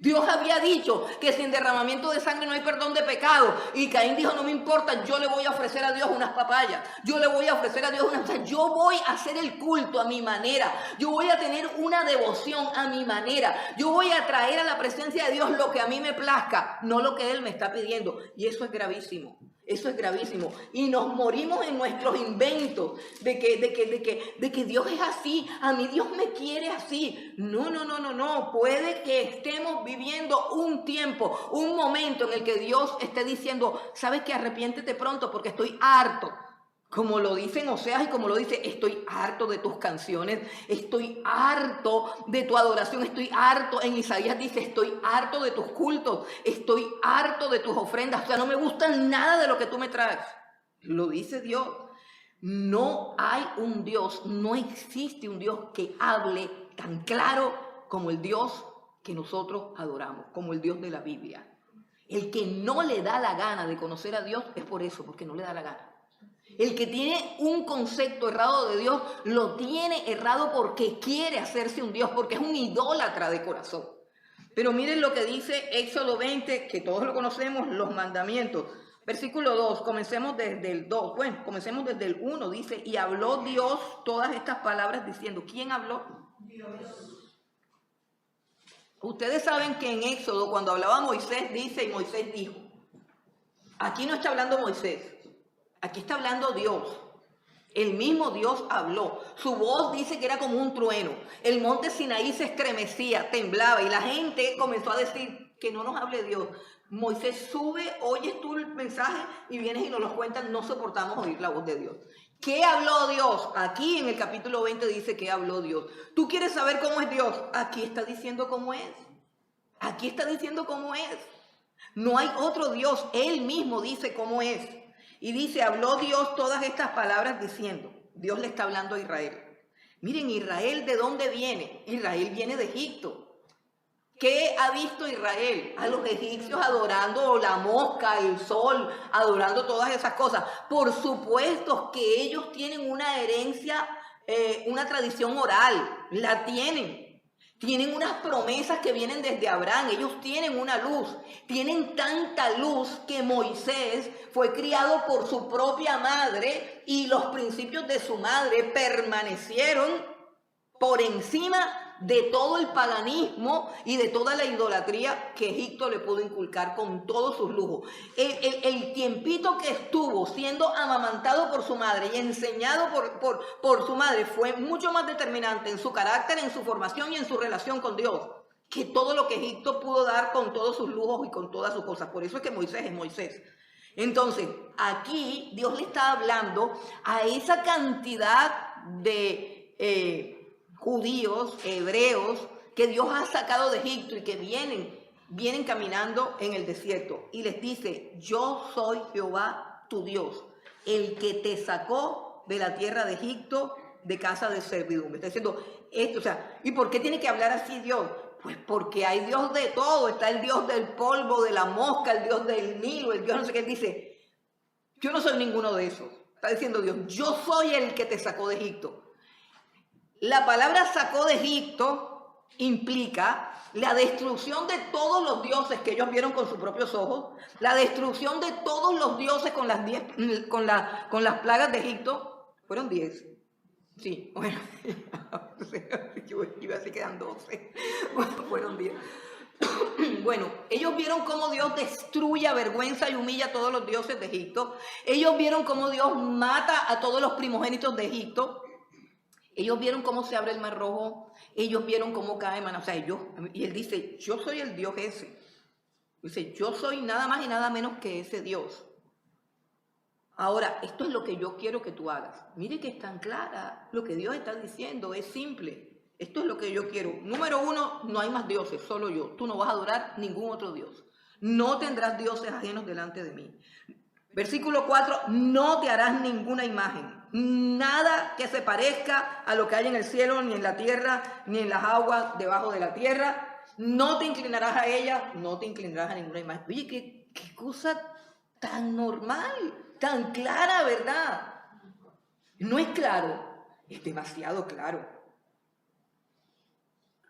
Dios había dicho que sin derramamiento de sangre no hay perdón de pecado. Y Caín dijo, no me importa, yo le voy a ofrecer a Dios unas papayas. Yo le voy a ofrecer a Dios unas... O sea, yo voy a hacer el culto a mi manera. Yo voy a tener una devoción a mi manera. Yo voy a traer a la presencia de Dios lo que a mí me plazca, no lo que Él me está pidiendo. Y eso es gravísimo. Eso es gravísimo. Y nos morimos en nuestros inventos de que Dios es así. A mí Dios me quiere así. No. Puede que estemos viviendo un tiempo, un momento en el que Dios esté diciendo, ¿sabes qué? Arrepiéntete pronto porque estoy harto. Como lo dicen Oseas y como lo dice, estoy harto de tus canciones, estoy harto de tu adoración, estoy harto, en Isaías dice, estoy harto de tus cultos, estoy harto de tus ofrendas, o sea, no me gusta nada de lo que tú me traes. Lo dice Dios. No hay un Dios, no existe un Dios que hable tan claro como el Dios que nosotros adoramos, como el Dios de la Biblia. El que no le da la gana de conocer a Dios es por eso, porque no le da la gana. El que tiene un concepto errado de Dios, lo tiene errado porque quiere hacerse un Dios, porque es un idólatra de corazón. Pero miren lo que dice Éxodo 20, que todos lo conocemos, los mandamientos. Versículo 2, comencemos desde el 2, bueno, comencemos desde el 1, dice, y habló Dios todas estas palabras diciendo, ¿quién habló? Dios. Ustedes saben que en Éxodo, cuando hablaba Moisés, dice, y Moisés dijo. Aquí no está hablando Moisés, aquí está hablando Dios. El mismo Dios habló. Su voz dice que era como un trueno. El monte Sinaí se estremecía, temblaba, y la gente comenzó a decir que no nos hable Dios. Moisés sube, oyes tú el mensaje y vienes y nos lo cuentas, no soportamos oír la voz de Dios. ¿Qué habló Dios? Aquí en el capítulo 20 dice que habló Dios. ¿Tú quieres saber cómo es Dios? Aquí está diciendo cómo es. Aquí está diciendo cómo es. No hay otro Dios, Él mismo dice cómo es. Y dice, habló Dios todas estas palabras diciendo, Dios le está hablando a Israel. Miren, Israel, ¿de dónde viene? Israel viene de Egipto. ¿Qué ha visto Israel? A los egipcios adorando la mosca, el sol, adorando todas esas cosas. Por supuesto que ellos tienen una herencia, una tradición oral, la tienen. Tienen unas promesas que vienen desde Abraham. Ellos tienen una luz. Tienen tanta luz que Moisés fue criado por su propia madre y los principios de su madre permanecieron por encima de todo el paganismo y de toda la idolatría que Egipto le pudo inculcar con todos sus lujos. El tiempito que estuvo siendo amamantado por su madre y enseñado por su madre fue mucho más determinante en su carácter, en su formación y en su relación con Dios que todo lo que Egipto pudo dar con todos sus lujos y con todas sus cosas. Por eso es que Moisés es Moisés. Entonces, aquí Dios le está hablando a esa cantidad de judíos, hebreos, que Dios ha sacado de Egipto y que vienen caminando en el desierto. Y les dice, yo soy Jehová tu Dios, el que te sacó de la tierra de Egipto, de casa de servidumbre. Está diciendo esto, o sea, ¿y por qué tiene que hablar así Dios? Pues porque hay Dios de todo, está el Dios del polvo, de la mosca, el Dios del Nilo, el Dios no sé qué. Él dice, yo no soy ninguno de esos. Está diciendo Dios, yo soy el que te sacó de Egipto. La palabra sacó de Egipto implica la destrucción de todos los dioses que ellos vieron con sus propios ojos, la destrucción de todos los dioses con las plagas de Egipto. Fueron 10. Sí, bueno, yo iba así, quedan 12. Bueno, fueron 10. Bueno, ellos vieron cómo Dios destruye, avergüenza y humilla a todos los dioses de Egipto. Ellos vieron cómo Dios mata a todos los primogénitos de Egipto. Ellos vieron cómo se abre el mar rojo, ellos vieron cómo cae maná, o sea, y él dice, yo soy el Dios ese. Dice, yo soy nada más y nada menos que ese Dios. Ahora, esto es lo que yo quiero que tú hagas. Mire que es tan clara lo que Dios está diciendo, es simple. Esto es lo que yo quiero. Número 1, no hay más dioses, solo yo. Tú no vas a adorar ningún otro Dios. No tendrás dioses ajenos delante de mí. Versículo 4, no te harás ninguna imagen, nada que se parezca a lo que hay en el cielo, ni en la tierra, ni en las aguas debajo de la tierra. No te inclinarás a ella, no te inclinarás a ninguna imagen. Oye, qué cosa tan normal, tan clara, ¿verdad? No es claro, es demasiado claro.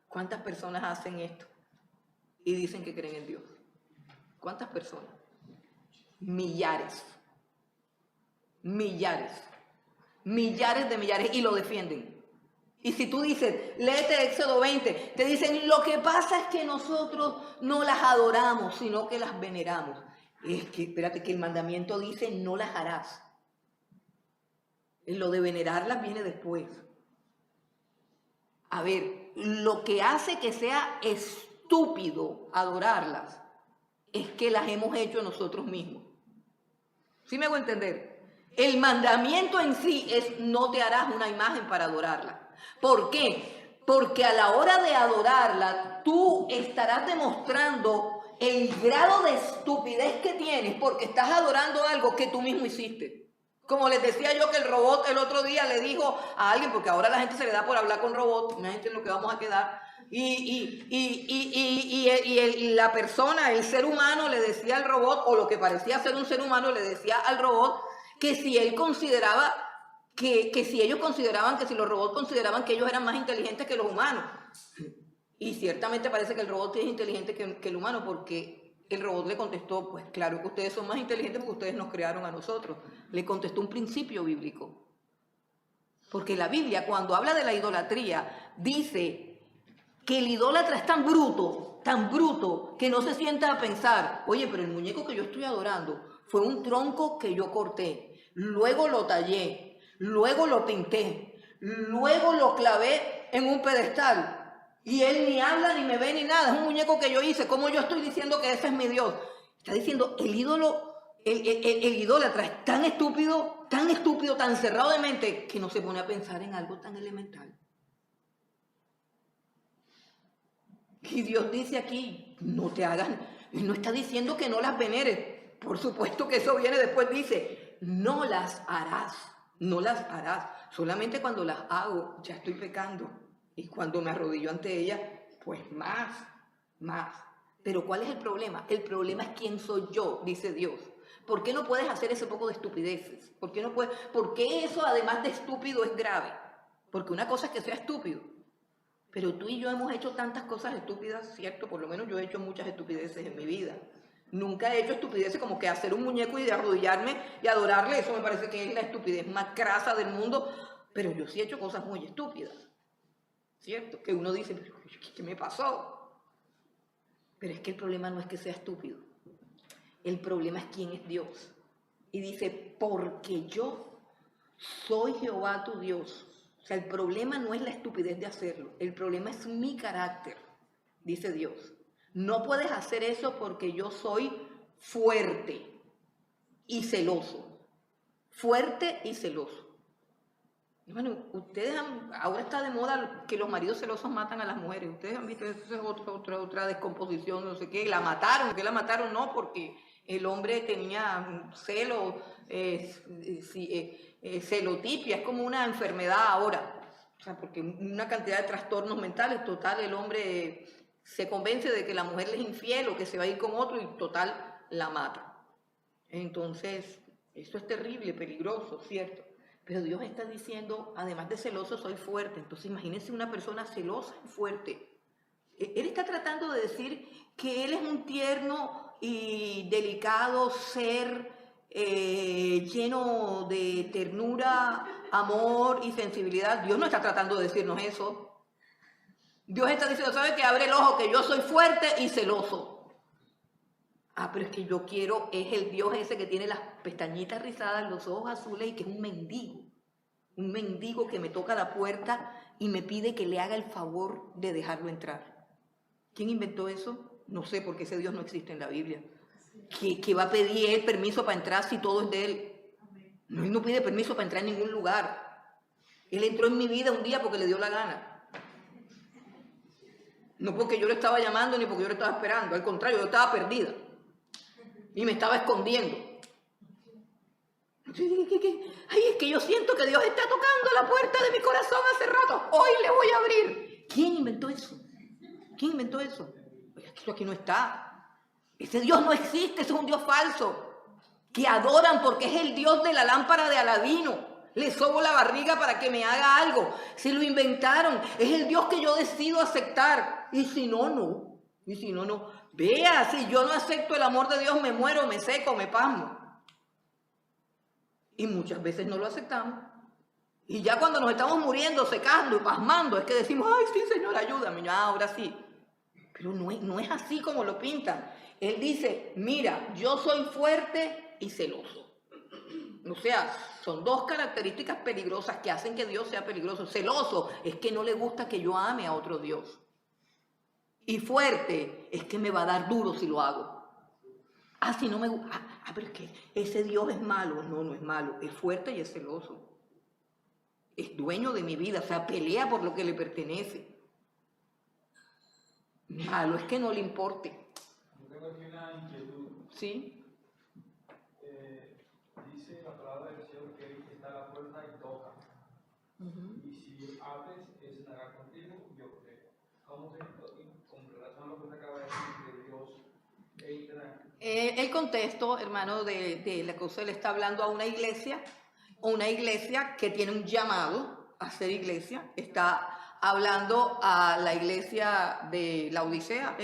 ¿Cuántas personas hacen esto y dicen que creen en Dios? ¿Cuántas personas? Millares de millares, y lo defienden. Y si tú dices, léete Éxodo 20, te dicen, lo que pasa es que nosotros no las adoramos, sino que las veneramos. Es que, espérate, que el mandamiento dice, no las harás. Lo de venerarlas viene después. A ver, lo que hace que sea estúpido adorarlas es que las hemos hecho nosotros mismos. ¿Sí me hago entender? El mandamiento en sí es no te harás una imagen para adorarla. ¿Por qué? Porque a la hora de adorarla, tú estarás demostrando el grado de estupidez que tienes porque estás adorando algo que tú mismo hiciste. Como les decía yo que el robot el otro día le dijo a alguien, porque ahora la gente se le da por hablar con robots, imagínate en lo que vamos a quedar, la persona, el ser humano le decía al robot, o lo que parecía ser un ser humano le decía al robot, que si él consideraba, que si ellos consideraban, que si los robots consideraban que ellos eran más inteligentes que los humanos. Y ciertamente parece que el robot sí es inteligente que el humano, porque el robot le contestó, pues claro que ustedes son más inteligentes porque ustedes nos crearon a nosotros. Le contestó un principio bíblico. Porque la Biblia, cuando habla de la idolatría, dice que el idólatra es tan bruto, que no se sienta a pensar, oye, pero el muñeco que yo estoy adorando fue un tronco que yo corté, luego lo tallé, luego lo pinté, luego lo clavé en un pedestal. Y él ni habla, ni me ve, ni nada. Es un muñeco que yo hice. ¿Cómo yo estoy diciendo que ese es mi Dios? Está diciendo, el idólatra es tan estúpido, tan cerrado de mente, que no se pone a pensar en algo tan elemental. Y Dios dice aquí, no te hagan, y no está diciendo que no las veneres. Por supuesto que eso viene después, dice, no las harás. Solamente cuando las hago, ya estoy pecando. Y cuando me arrodillo ante ella, pues más. Pero ¿cuál es el problema? El problema es quién soy yo, dice Dios. ¿Por qué no puedes hacer ese poco de estupideces? ¿Por qué eso además de estúpido es grave? Porque una cosa es que sea estúpido. Pero tú y yo hemos hecho tantas cosas estúpidas, ¿cierto? Por lo menos yo he hecho muchas estupideces en mi vida. Nunca he hecho estupideces como que hacer un muñeco y de arrodillarme y adorarle. Eso me parece que es la estupidez más crasa del mundo. Pero yo sí he hecho cosas muy estúpidas, ¿cierto? Que uno dice, pero ¿qué me pasó? Pero es que el problema no es que sea estúpido. El problema es quién es Dios. Y dice, porque yo soy Jehová tu Dios. O sea, el problema no es la estupidez de hacerlo. El problema es mi carácter, dice Dios. No puedes hacer eso porque yo soy fuerte y celoso. Fuerte y celoso. Bueno, ahora está de moda que los maridos celosos matan a las mujeres. Ustedes han visto, eso es otra descomposición, no sé qué. La mataron, ¿qué la mataron? No, porque el hombre tenía celo, celotipia, es como una enfermedad ahora. O sea, porque una cantidad de trastornos mentales, total, el hombre se convence de que la mujer le es infiel o que se va a ir con otro y total la mata. Entonces, eso es terrible, peligroso, ¿cierto? Pero Dios está diciendo, además de celoso, soy fuerte. Entonces imagínense una persona celosa y fuerte. Él está tratando de decir que Él es un tierno y delicado ser lleno de ternura, amor y sensibilidad. Dios no está tratando de decirnos eso. Dios está diciendo, ¿sabe qué? Abre el ojo, que yo soy fuerte y celoso. Ah, pero es que yo quiero, es el Dios ese que tiene las pestañitas rizadas, los ojos azules y que es un mendigo que me toca la puerta y me pide que le haga el favor de dejarlo entrar. ¿Quién inventó eso? No sé, porque ese Dios no existe en la Biblia. ¿Qué va a pedir él permiso para entrar si todo es de él? No, él no pide permiso para entrar en ningún lugar. Él entró en mi vida un día porque le dio la gana. No porque yo lo estaba llamando ni porque yo lo estaba esperando. Al contrario, yo estaba perdida. Y me estaba escondiendo. Ay, es que yo siento que Dios está tocando la puerta de mi corazón hace rato. Hoy le voy a abrir. ¿Quién inventó eso? ¿Quién inventó eso? Eso aquí no está. Ese Dios no existe, ese es un Dios falso. Que adoran porque es el Dios de la lámpara de Aladino. Le sobo la barriga para que me haga algo. Se lo inventaron. Es el Dios que yo decido aceptar. Y si no, no. Y si no, no. Vea, si yo no acepto el amor de Dios, me muero, me seco, me pasmo. Y muchas veces no lo aceptamos. Y ya cuando nos estamos muriendo, secando y pasmando, es que decimos, ay, sí, Señor, ayúdame. Ahora sí. Pero no es así como lo pintan. Él dice, mira, yo soy fuerte y celoso. O sea, son dos características peligrosas que hacen que Dios sea peligroso. Celoso es que no le gusta que yo ame a otro Dios. Y fuerte es que me va a dar duro si lo hago. Ah, si no me gusta. Pero es que ese Dios es malo. No, no es malo. Es fuerte y es celoso. Es dueño de mi vida. O sea, pelea por lo que le pertenece. Malo es que no le importe. Yo tengo aquí una inquietud. ¿Sí? Dice la palabra del Señor que Él está a la puerta y toca. Y si abres, Él estará contigo, yo creo. ¿Cómo se con relación a lo que usted acaba de decir, que Dios entra? El contexto, hermano, de la cosa, él está hablando a una iglesia que tiene un llamado a ser iglesia. Está hablando a la iglesia de la Odisea,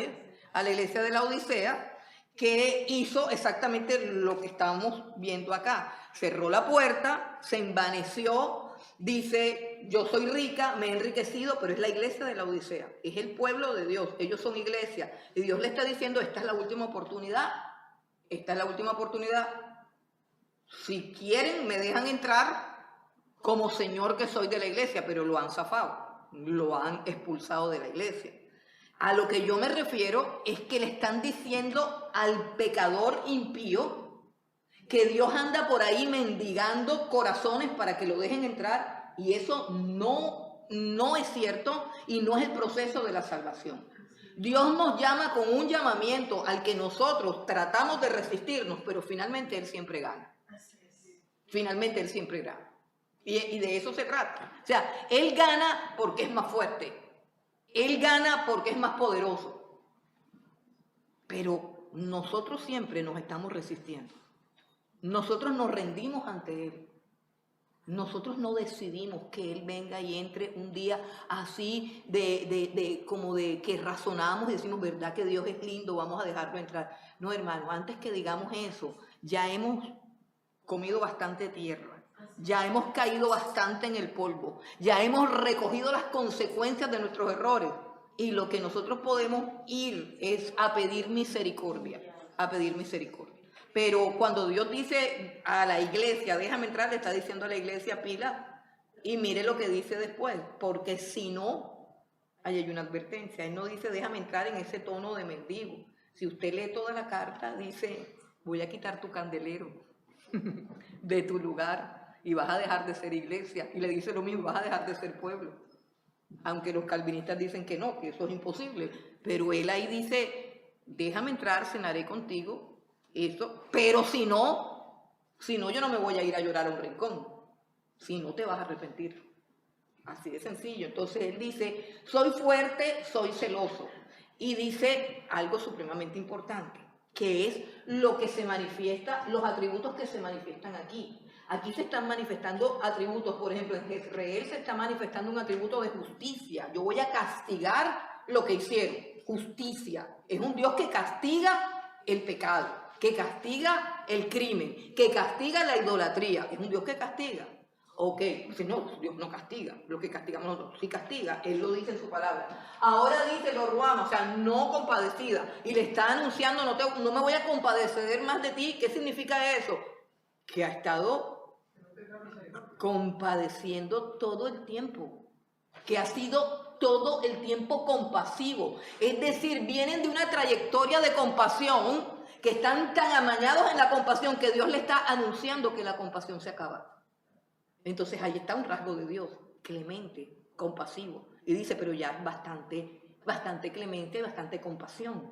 a la iglesia de la Odisea, que hizo exactamente lo que estamos viendo acá. Cerró la puerta, se envaneció, Dice, yo soy rica, me he enriquecido, pero es la iglesia de la Odisea, es el pueblo de Dios, ellos son iglesia. Y Dios le está diciendo, esta es la última oportunidad, esta es la última oportunidad. Si quieren, me dejan entrar como señor que soy de la iglesia, pero lo han zafado, lo han expulsado de la iglesia. A lo que yo me refiero es que le están diciendo al pecador impío que Dios anda por ahí mendigando corazones para que lo dejen entrar, y eso no es cierto y no es el proceso de la salvación. Dios nos llama con un llamamiento al que nosotros tratamos de resistirnos, pero finalmente Él siempre gana. Finalmente Él siempre gana. Y de eso se trata. O sea, Él gana porque es más fuerte. Él gana porque es más poderoso. Pero nosotros siempre nos estamos resistiendo. Nosotros nos rendimos ante Él. Nosotros no decidimos que Él venga y entre un día así como de que razonamos y decimos, ¿verdad que Dios es lindo? Vamos a dejarlo entrar. No, hermano, antes que digamos eso, ya hemos comido bastante tierra, ya hemos caído bastante en el polvo, ya hemos recogido las consecuencias de nuestros errores, y lo que nosotros podemos ir es a pedir misericordia, a pedir misericordia. Pero cuando Dios dice a la iglesia, déjame entrar, le está diciendo a la iglesia, pila, y mire lo que dice después, porque si no, ahí hay una advertencia. Él no dice, déjame entrar en ese tono de mendigo. Si usted lee toda la carta, dice, voy a quitar tu candelero de tu lugar y vas a dejar de ser iglesia. Y le dice lo mismo, vas a dejar de ser pueblo. Aunque los calvinistas dicen que no, que eso es imposible. Pero él ahí dice, déjame entrar, cenaré contigo. Eso, pero si no, yo no me voy a ir a llorar a un rincón. Si no, te vas a arrepentir. Así de sencillo. Entonces él dice, soy fuerte, soy celoso. Y dice algo supremamente importante, que es lo que se manifiesta, los atributos que se manifiestan aquí. Aquí se están manifestando atributos, por ejemplo, en Jezreel se está manifestando un atributo de justicia. Yo voy a castigar lo que hicieron. Justicia. Es un Dios que castiga el pecado, que castiga el crimen, que castiga la idolatría. Es un Dios que castiga. Ok, dice, no, Dios no castiga, lo que castigamos nosotros, sí castiga, Él lo dice en su palabra. Ahora dice lo ruama, o sea, no compadecida, y le está anunciando, no me voy a compadecer más de ti. ¿Qué significa eso? Que ha estado compadeciendo todo el tiempo, que ha sido todo el tiempo compasivo. Es decir, vienen de una trayectoria de compasión, que están tan amañados en la compasión que Dios le está anunciando que la compasión se acaba. Entonces ahí está un rasgo de Dios, clemente, compasivo. Y dice, pero ya es bastante clemente, bastante compasión.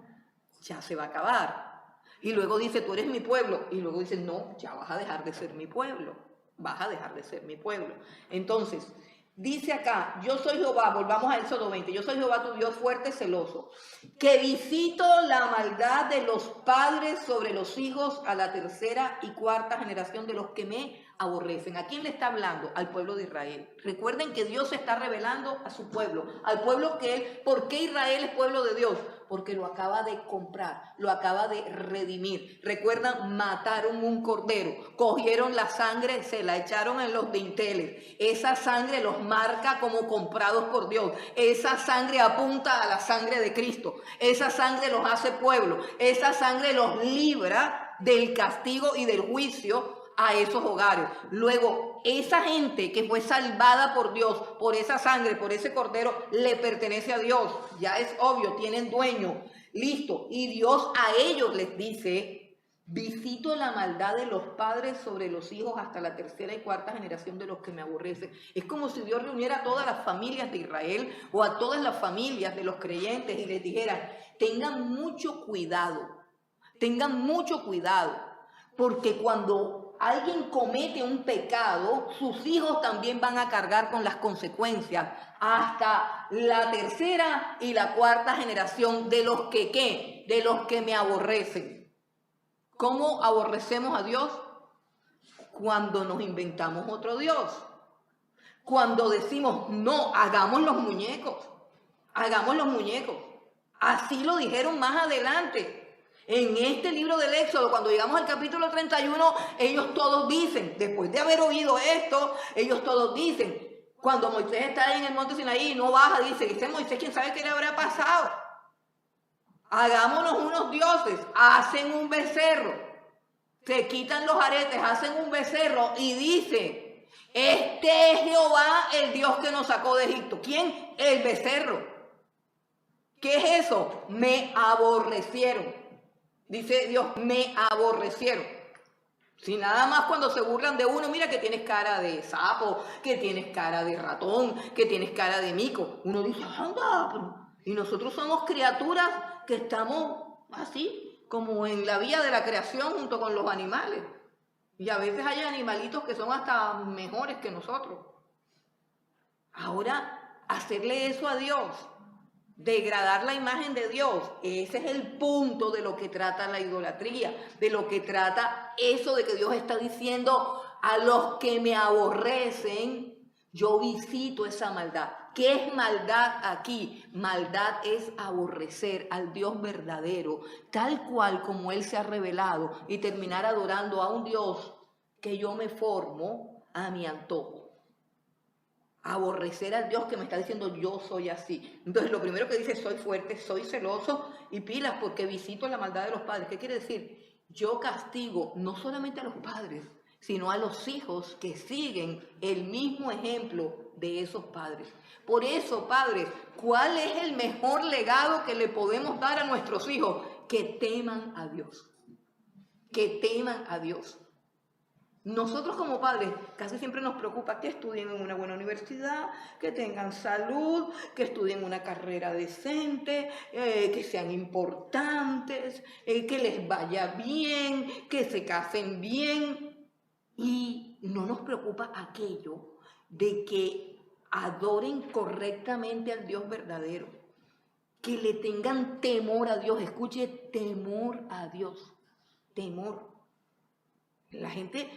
Ya se va a acabar. Y luego dice, tú eres mi pueblo. Y luego dice, no, ya vas a dejar de ser mi pueblo. Vas a dejar de ser mi pueblo. Entonces, dice acá, yo soy Jehová, volvamos a Éxodo 20, yo soy Jehová tu Dios fuerte, celoso, que visito la maldad de los padres sobre los hijos a la tercera y cuarta generación de los que me aborrecen. ¿A quién le está hablando? Al pueblo de Israel. Recuerden que Dios se está revelando a su pueblo, al pueblo que Él, ¿por qué Israel es pueblo de Dios? Porque lo acaba de comprar, lo acaba de redimir. Recuerdan, mataron un cordero, cogieron la sangre, se la echaron en los dinteles. Esa sangre los marca como comprados por Dios. Esa sangre apunta a la sangre de Cristo. Esa sangre los hace pueblo. Esa sangre los libra del castigo y del juicio a esos hogares. Luego, esa gente que fue salvada por Dios, por esa sangre, por ese cordero, le pertenece a Dios. Ya es obvio, tienen dueño. Listo. Y Dios a ellos les dice, visito la maldad de los padres sobre los hijos hasta la tercera y cuarta generación de los que me aborrecen. Es como si Dios reuniera a todas las familias de Israel o a todas las familias de los creyentes y les dijera, tengan mucho cuidado, porque cuando alguien comete un pecado, sus hijos también van a cargar con las consecuencias hasta la tercera y la cuarta generación de los que ¿qué? De los que me aborrecen. ¿Cómo aborrecemos a Dios? Cuando nos inventamos otro Dios. Cuando decimos, no, hagamos los muñecos. Así lo dijeron más adelante. En este libro del Éxodo, cuando llegamos al capítulo 31, ellos todos dicen, después de haber oído esto, ellos todos dicen, cuando Moisés está en el monte Sinaí y no baja, dice Moisés, ¿quién sabe qué le habrá pasado? Hagámonos unos dioses, hacen un becerro, se quitan los aretes, hacen un becerro y dice, este es Jehová, el Dios que nos sacó de Egipto. ¿Quién? El becerro. ¿Qué es eso? Me aborrecieron. Dice Dios, me aborrecieron. Si nada más cuando se burlan de uno, mira que tienes cara de sapo, que tienes cara de ratón, que tienes cara de mico. Uno dice, anda, y nosotros somos criaturas que estamos así, como en la vía de la creación junto con los animales. Y a veces hay animalitos que son hasta mejores que nosotros. Ahora, hacerle eso a Dios, degradar la imagen de Dios, ese es el punto de lo que trata la idolatría, de lo que trata eso de que Dios está diciendo a los que me aborrecen, yo visito esa maldad. ¿Qué es maldad aquí? Maldad es aborrecer al Dios verdadero, tal cual como Él se ha revelado, y terminar adorando a un Dios que yo me formo a mi antojo. Aborrecer al Dios que me está diciendo yo soy así. Entonces lo primero que dice, soy fuerte, soy celoso y pilas porque visito la maldad de los padres. ¿Qué quiere decir? Yo castigo no solamente a los padres, sino a los hijos que siguen el mismo ejemplo de esos padres. Por eso, padres, ¿cuál es el mejor legado que le podemos dar a nuestros hijos? Que teman a Dios. Que teman a Dios. Nosotros como padres casi siempre nos preocupa que estudien en una buena universidad, que tengan salud, que estudien una carrera decente, que sean importantes, que les vaya bien, que se casen bien. Y no nos preocupa aquello de que adoren correctamente al Dios verdadero, que le tengan temor a Dios. Escuche, temor a Dios, temor. La gente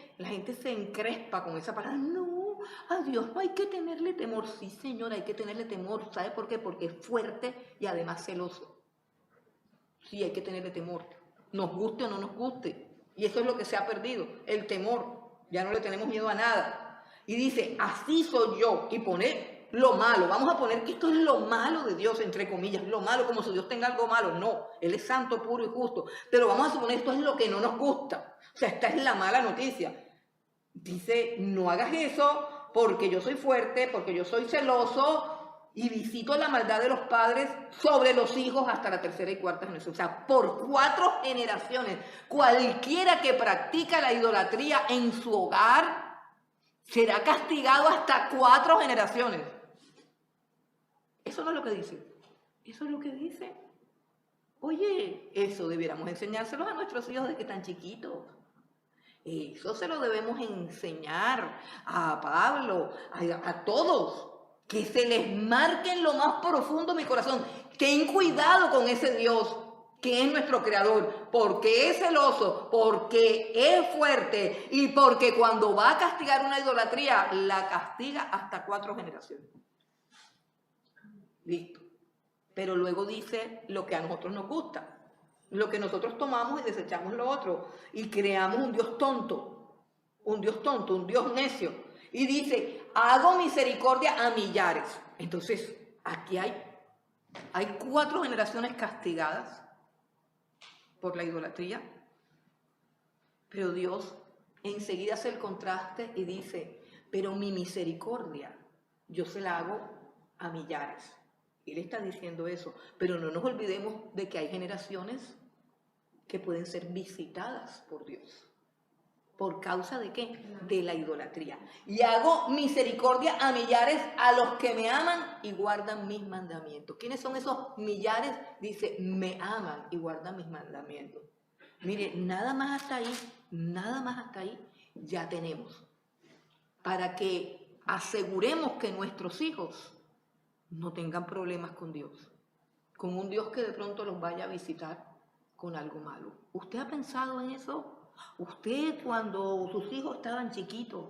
se encrespa con esa palabra. No, a Dios no hay que tenerle temor. Sí, Señor, hay que tenerle temor. ¿Sabe por qué? Porque es fuerte y además celoso. Sí, hay que tenerle temor. Nos guste o no nos guste. Y eso es lo que se ha perdido, el temor. Ya no le tenemos miedo a nada. Y dice, así soy yo. Y pone lo malo. Vamos a poner que esto es lo malo de Dios, entre comillas. Lo malo, como si Dios tenga algo malo. No, Él es santo, puro y justo. Pero vamos a suponer esto es lo que no nos gusta. O sea, esta es la mala noticia. Dice, no hagas eso porque yo soy fuerte, porque yo soy celoso y visito la maldad de los padres sobre los hijos hasta la tercera y cuarta generación. O sea, por 4 generaciones, cualquiera que practica la idolatría en su hogar será castigado hasta 4 generaciones. Eso no es lo que dice. Eso es lo que dice. Oye, eso debiéramos enseñárselos a nuestros hijos desde que están chiquitos. Eso se lo debemos enseñar a Pablo, a todos, que se les marque en lo más profundo de mi corazón. Ten cuidado con ese Dios que es nuestro creador, porque es celoso, porque es fuerte y porque cuando va a castigar una idolatría, la castiga hasta 4 generaciones. Listo. Pero luego dice lo que a nosotros nos gusta. Lo que nosotros tomamos y desechamos lo otro. Y creamos un Dios tonto, un Dios necio. Y dice, hago misericordia a millares. Entonces, aquí hay 4 generaciones castigadas por la idolatría. Pero Dios enseguida hace el contraste y dice, pero mi misericordia yo se la hago a millares. Él está diciendo eso, pero no nos olvidemos de que hay generaciones que pueden ser visitadas por Dios. ¿Por causa de qué? De la idolatría. Y hago misericordia a millares, a los que me aman y guardan mis mandamientos. ¿Quiénes son esos millares? Dice, me aman y guardan mis mandamientos. Mire, nada más hasta ahí ya tenemos. Para que aseguremos que nuestros hijos no tengan problemas con Dios, con un Dios que de pronto los vaya a visitar con algo malo. ¿Usted ha pensado en eso? ¿Usted cuando sus hijos estaban chiquitos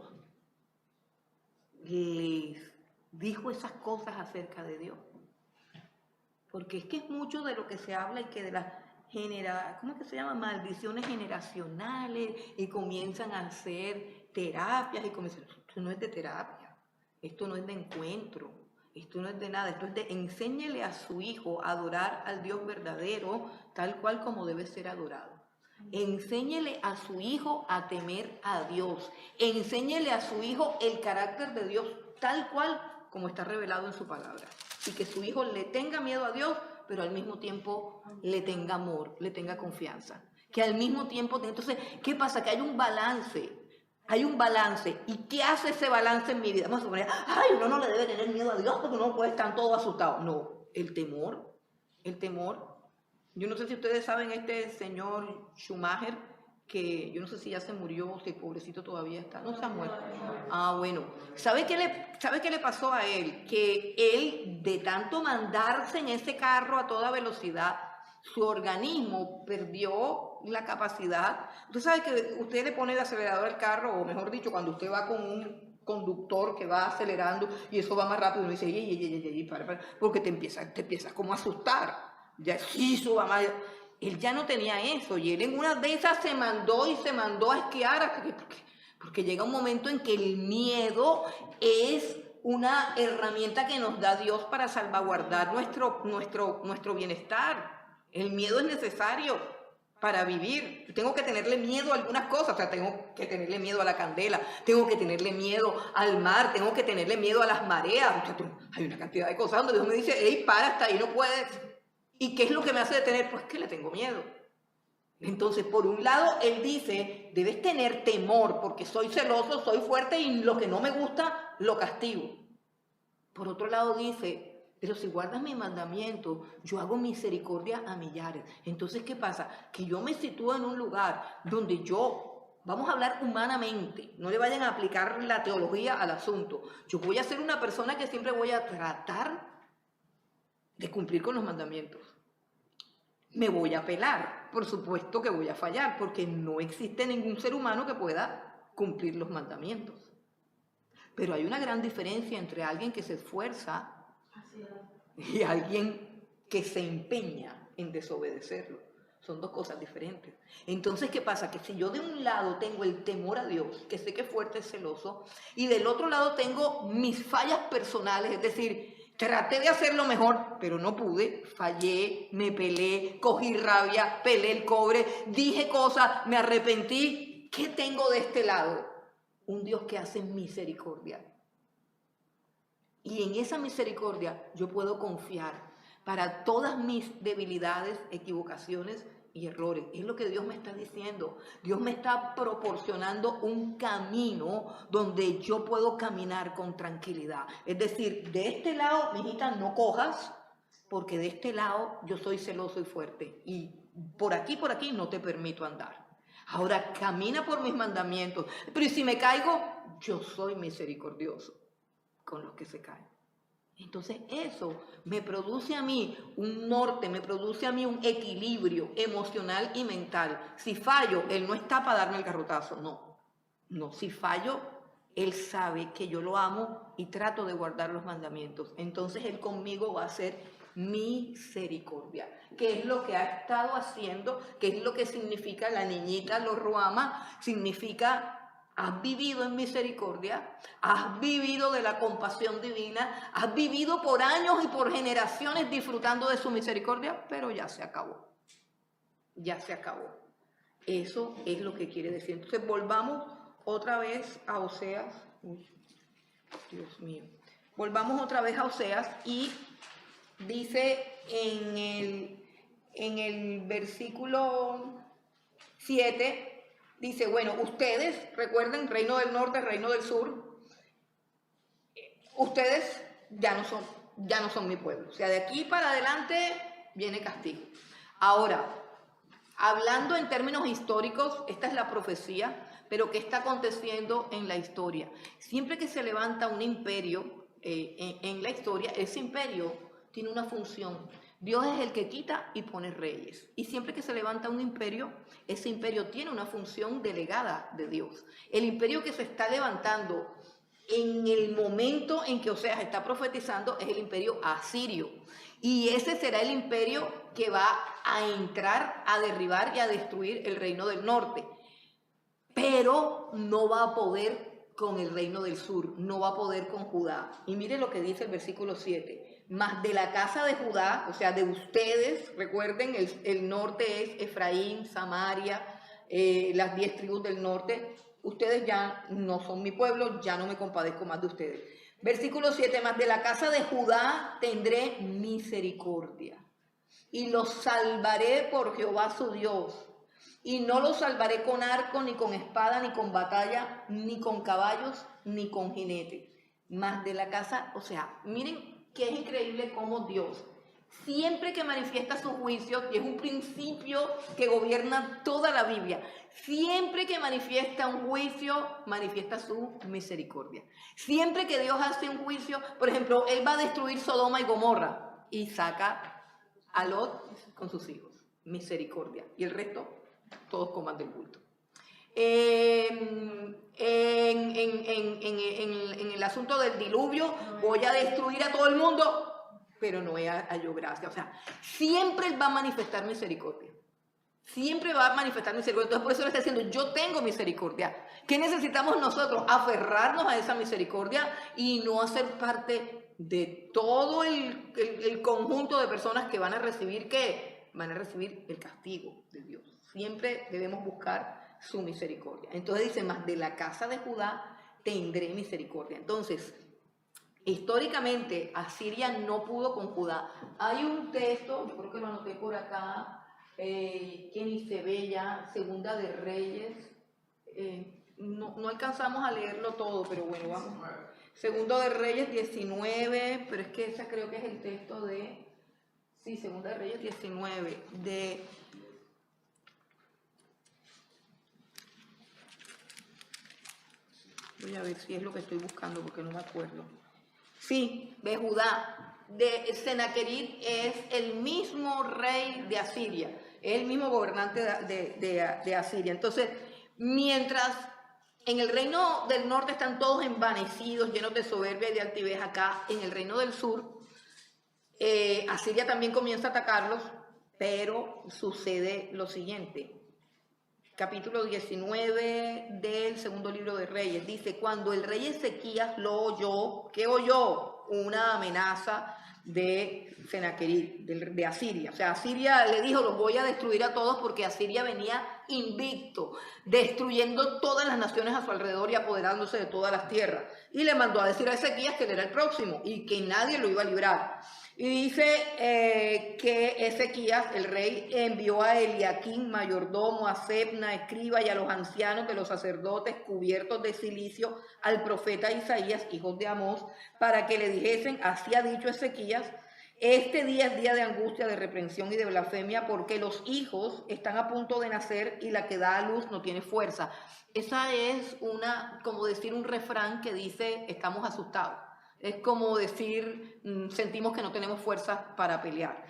les dijo esas cosas acerca de Dios? Porque es que es mucho de lo que se habla y que de las ¿cómo es que se llama? Maldiciones generacionales y comienzan a hacer terapias y comienzan, esto no es de terapia, esto no es de encuentro, esto no es de nada, esto es de enséñele a su hijo a adorar al Dios verdadero tal cual como debe ser adorado. Enséñele a su hijo a temer a Dios, enséñele a su hijo el carácter de Dios tal cual como está revelado en su palabra y que su hijo le tenga miedo a Dios, pero al mismo tiempo le tenga amor, le tenga confianza. Que al mismo tiempo, entonces, ¿qué pasa? Que hay un balance. ¿Y qué hace ese balance en mi vida? Vamos a suponer, uno no le debe tener miedo a Dios porque uno puede estar todo asustado. No, el temor. Yo no sé si ustedes saben este señor Schumacher, que yo no sé si ya se murió o si el pobrecito todavía está. No se ha muerto. Bueno. ¿Sabe qué le pasó a él? Que él, de tanto mandarse en ese carro a toda velocidad, su organismo perdió la capacidad. Usted sabe que usted le pone el acelerador al carro, o mejor dicho, cuando usted va con un conductor que va acelerando y eso va más rápido, uno dice, para, porque te empiezas como a asustar. Ya sí, eso va más. Él ya no tenía eso y él en una de esas se mandó a esquiar porque llega un momento en que el miedo es una herramienta que nos da Dios para salvaguardar nuestro bienestar. El miedo es necesario para vivir. Tengo que tenerle miedo a algunas cosas, o sea, tengo que tenerle miedo a la candela, tengo que tenerle miedo al mar, tengo que tenerle miedo a las mareas. O sea, hay una cantidad de cosas donde Dios me dice, hey, para, hasta ahí no puedes. ¿Y qué es lo que me hace detener? Pues que le tengo miedo. Entonces, por un lado, él dice, debes tener temor porque soy celoso, soy fuerte y lo que no me gusta, lo castigo. Por otro lado, dice, pero si guardas mi mandamiento, yo hago misericordia a millares. Entonces, ¿qué pasa? Que yo me sitúo en un lugar donde vamos a hablar humanamente, no le vayan a aplicar la teología al asunto. Yo voy a ser una persona que siempre voy a tratar de cumplir con los mandamientos. Me voy a pelar, por supuesto que voy a fallar, porque no existe ningún ser humano que pueda cumplir los mandamientos. Pero hay una gran diferencia entre alguien que se esfuerza y alguien que se empeña en desobedecerlo. Son dos cosas diferentes. Entonces, ¿qué pasa? Que si yo de un lado tengo el temor a Dios, que sé que es fuerte, es celoso, y del otro lado tengo mis fallas personales, es decir, traté de hacerlo mejor, pero no pude, fallé, me pelé, cogí rabia, pelé el cobre, dije cosas, me arrepentí. ¿Qué tengo de este lado? Un Dios que hace misericordia. Y en esa misericordia yo puedo confiar para todas mis debilidades, equivocaciones y errores. Es lo que Dios me está diciendo. Dios me está proporcionando un camino donde yo puedo caminar con tranquilidad. Es decir, de este lado, mijita, no cojas, porque de este lado yo soy celoso y fuerte. Y por aquí no te permito andar. Ahora camina por mis mandamientos. Pero ¿y si me caigo? Yo soy misericordioso con los que se caen. Entonces eso me produce a mí un norte, me produce a mí un equilibrio emocional y mental. Si fallo, Él no está para darme el garrotazo, no, si fallo, Él sabe que yo lo amo y trato de guardar los mandamientos. Entonces Él conmigo va a hacer misericordia, que es lo que ha estado haciendo, que es lo que significa la niñita, los ruama, significa... Has vivido en misericordia, has vivido de la compasión divina, has vivido por años y por generaciones disfrutando de su misericordia, pero ya se acabó. Ya se acabó. Eso es lo que quiere decir. Entonces volvamos otra vez a Oseas. Uy, Dios mío. Volvamos otra vez a Oseas y dice en el versículo 7... Dice, bueno, ustedes, recuerden, reino del norte, reino del sur, ustedes ya no son mi pueblo. O sea, de aquí para adelante viene castigo. Ahora, hablando en términos históricos, esta es la profecía, pero ¿qué está aconteciendo en la historia? Siempre que se levanta un imperio en la historia, ese imperio tiene una función. Dios es el que quita y pone reyes. Y siempre que se levanta un imperio, ese imperio tiene una función delegada de Dios. El imperio que se está levantando en el momento en que Oseas está profetizando es el imperio asirio. Y ese será el imperio que va a entrar a derribar y a destruir el reino del norte. Pero no va a poder con el reino del sur, no va a poder con Judá. Y mire lo que dice el versículo 7. Mas de la casa de Judá, o sea, de ustedes, recuerden, el norte es Efraín, Samaria, las 10 tribus del norte. Ustedes ya no son mi pueblo, ya no me compadezco más de ustedes. Versículo 7, mas de la casa de Judá tendré misericordia y los salvaré por Jehová su Dios. Y no los salvaré con arco, ni con espada, ni con batalla, ni con caballos, ni con jinete. Mas de la casa, o sea, miren que es increíble cómo Dios, siempre que manifiesta su juicio, y es un principio que gobierna toda la Biblia, siempre que manifiesta un juicio, manifiesta su misericordia. Siempre que Dios hace un juicio, por ejemplo, Él va a destruir Sodoma y Gomorra y saca a Lot con sus hijos. Misericordia. Y el resto, todos coman del culto. En el asunto del diluvio, voy a destruir a todo el mundo, pero no halló gracia. O sea, siempre Él va a manifestar misericordia. Siempre va a manifestar misericordia. Entonces por eso le está diciendo, yo tengo misericordia. ¿Qué necesitamos nosotros? Aferrarnos a esa misericordia y no hacer parte de todo el conjunto de personas que van a recibir, ¿qué? Van a recibir el castigo de Dios. Siempre debemos buscar su misericordia. Entonces dice, más de la casa de Judá tendré misericordia. Entonces, históricamente Asiria no pudo con Judá. Hay un texto, yo creo que lo anoté por acá, que ni se ve ya, Segunda de Reyes, no alcanzamos a leerlo todo, pero bueno, vamos. Segundo de Reyes 19, pero es que esa creo que es el texto de, sí, Segunda de Reyes 19, voy a ver si es lo que estoy buscando porque no me acuerdo. Sí, de Judá. De Senaquerib es el mismo rey de Asiria, es el mismo gobernante de Asiria. Entonces, mientras en el reino del norte están todos envanecidos, llenos de soberbia y de altivez, acá en el reino del sur, Asiria también comienza a atacarlos, pero sucede lo siguiente. Capítulo 19 del segundo libro de Reyes, dice, cuando el rey Ezequías lo oyó, ¿qué oyó? Una amenaza de Senaquerib, de Asiria. O sea, Asiria le dijo, los voy a destruir a todos porque Asiria venía invicto, destruyendo todas las naciones a su alrededor y apoderándose de todas las tierras. Y le mandó a decir a Ezequías que él era el próximo y que nadie lo iba a librar. Y dice que Ezequías, el rey, envió a Eliaquín, mayordomo, a Sebna, escriba, y a los ancianos de los sacerdotes cubiertos de cilicio, al profeta Isaías, hijos de Amós, para que le dijesen, así ha dicho Ezequías, este día es día de angustia, de reprensión y de blasfemia, porque los hijos están a punto de nacer y la que da a luz no tiene fuerza. Esa es como decir un refrán que dice, estamos asustados. Es como decir, sentimos que no tenemos fuerzas para pelear.